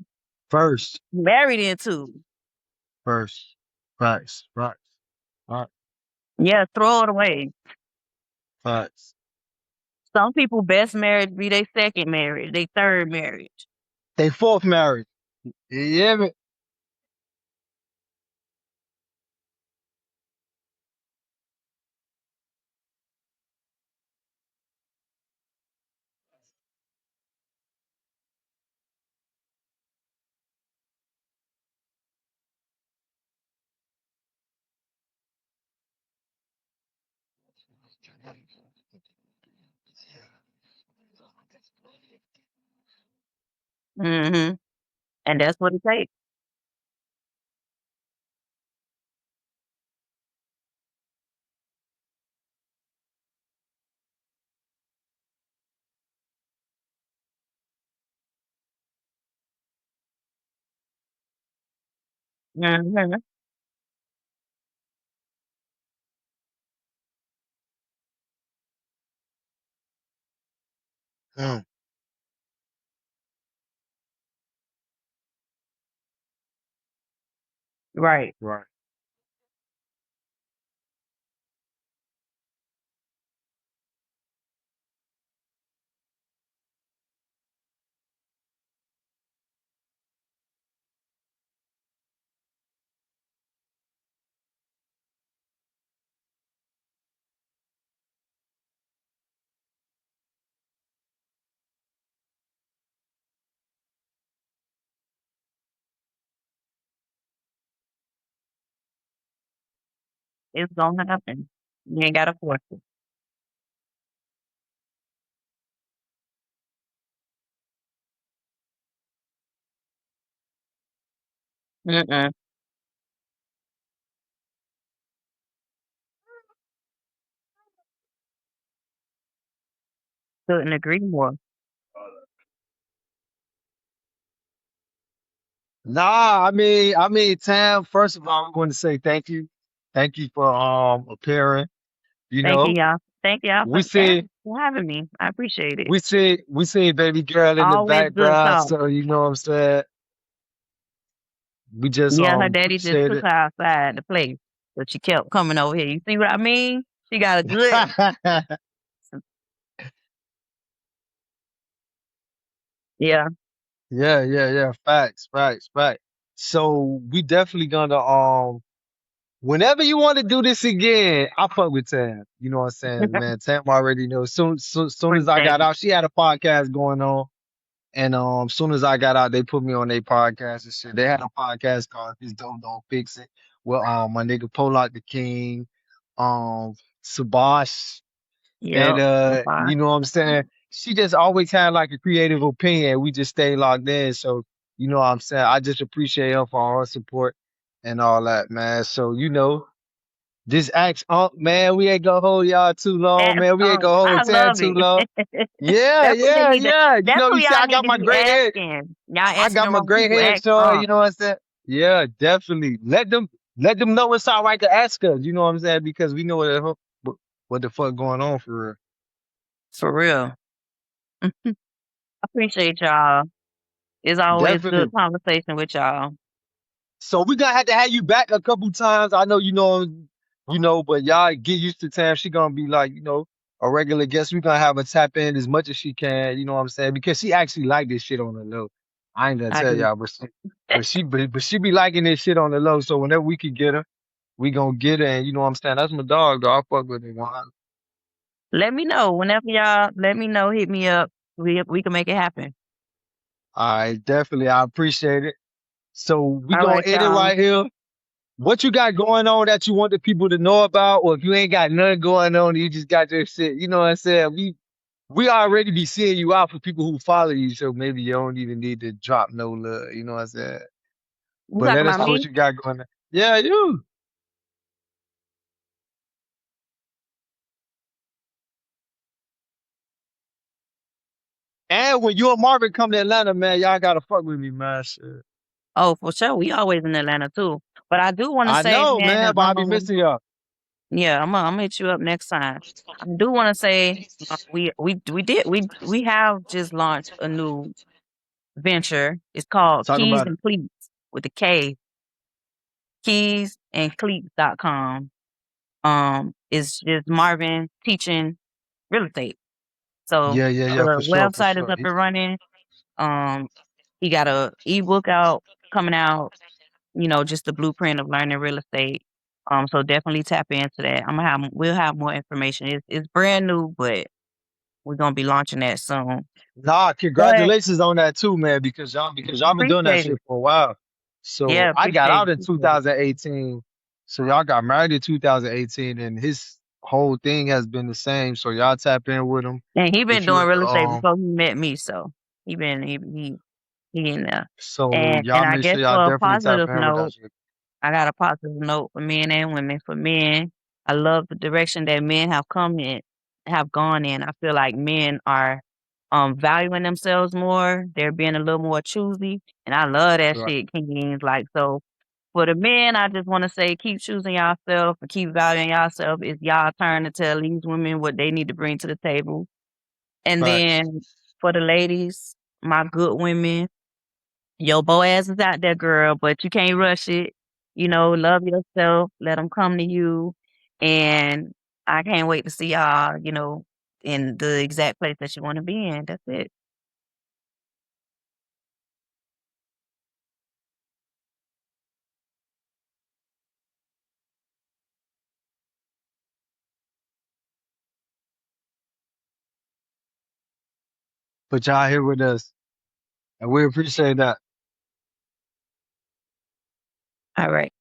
First, married into. first. Facts, facts, facts, Yeah, throw it away. facts. Some people best marriage be their second marriage, their third marriage. They fourth marriage. Yeah, man. Mhm. And that's what it takes. Mhm. Mm. Right. Right. It's gonna happen. You ain't gotta force it. Mm-mm. Couldn't agree more. Nah, Tam, first of all, I want to say thank you. Thank you for appearing. You Thank you, know, y'all. Thank y'all we see for having me. I appreciate it. we see baby girl in the Always good background, talk. so you know what I'm saying? We just Yeah, her daddy just appreciate took it. her outside to play, but she kept coming over here. You see what I mean? She got a good. Yeah. Yeah. Facts, facts, facts. So we definitely gonna whenever you want to do this again, I fuck with Tam. You know what I'm saying, man. Tam already knows. Soon as I Appreciate got it. out, she had a podcast going on. And soon as I got out, they put me on their podcast and shit. They had a podcast called "If It's Dope, Don't Fix It" with my nigga Polak the King, um, Sabash, and Yep. Bye. you know what I'm saying? She just always had like a creative opinion. We just stayed locked in. So, you know what I'm saying? I just appreciate her for all her support and all that, man. So, just ask man, we ain't gonna hold y'all too long, That's man. We ain't gonna hold I Tam love too long. it. Yeah, That's what they yeah, need to. yeah. That's You what see, y'all I need got to my be gray head. asking. Y'all I asking got the my wrong gray people. head Ask showing, Unc you know what I'm saying? Yeah, definitely. Let them know it's all right to ask us, you know what I'm saying? Because we know what the fuck going on for real. for real. I appreciate y'all. It's always good Definitely. conversation with y'all. So we gonna have to have you back a couple times. I know but y'all get used to Tam. She gonna be like, a regular guest. We gonna have her tap in as much as she can, you know what I'm saying? Because she actually like this shit on the low. I ain't gonna I tell do. y'all, but she be liking this shit on the low. So whenever we can get her, we gonna get her, and you know what I'm saying? That's my dog, though. I fuck with her. Let me know whenever y'all. Let me know. Hit me up. We can make it happen. All right, definitely. I appreciate it. So we All gonna right, end it y'all. right here. What you got going on that you want the people to know about, or if you ain't got nothing going on, you just got your shit. You know what I'm saying? We already be seeing you out for people who follow you, so maybe you don't even need to drop no love. You know what I'm saying? You But talking let us about know what me? you got going on. Yeah, you. And when you and Marvin come to Atlanta, man, y'all gotta fuck with me, man. Shit. Oh, for sure. We always in Atlanta too. But I do want to I say, know, man, man, but I be missing y'all. yeah, I'm gonna hit you up next time. I do want to say, we have just launched a new venture. It's called Talk Keys about it. and Cleats with the K, keysandcleats.com. It's just Marvin teaching real estate. So Yeah, yeah, yeah, the for sure, for website is sure. up and running. Um, he got a ebook out coming out, just the blueprint of learning real estate. So definitely tap into that. We'll have more information. It's brand new, but we're gonna be launching that soon. Nah, But congratulations on that too, man, because y'all been doing that appreciate shit it. for a while. So Yeah, I got appreciate out it. in Appreciate it. 2018. So y'all got married in 2018, and his whole thing has been the same. So y'all tap in with him And he been if you doing real estate before he met me, so he in there. so And y'all I make guess sure y'all for a definitely tap positive in with that note, shit. I got a positive note for men and women. For men, I love the direction that men have gone in. I feel like men are valuing themselves more. They're being a little more choosy. And I love that Right, shit, Kings. Like so for the men, I just want to say keep choosing yourself and keep valuing yourself. It's y'all turn to tell these women what they need to bring to the table. And facts. then for the ladies, my good women, your Boaz is out there, girl, but you can't rush it. Love yourself. Let them come to you. And I can't wait to see y'all, in the exact place that you want to be in. That's it. But y'all here with us, and we appreciate that. All right.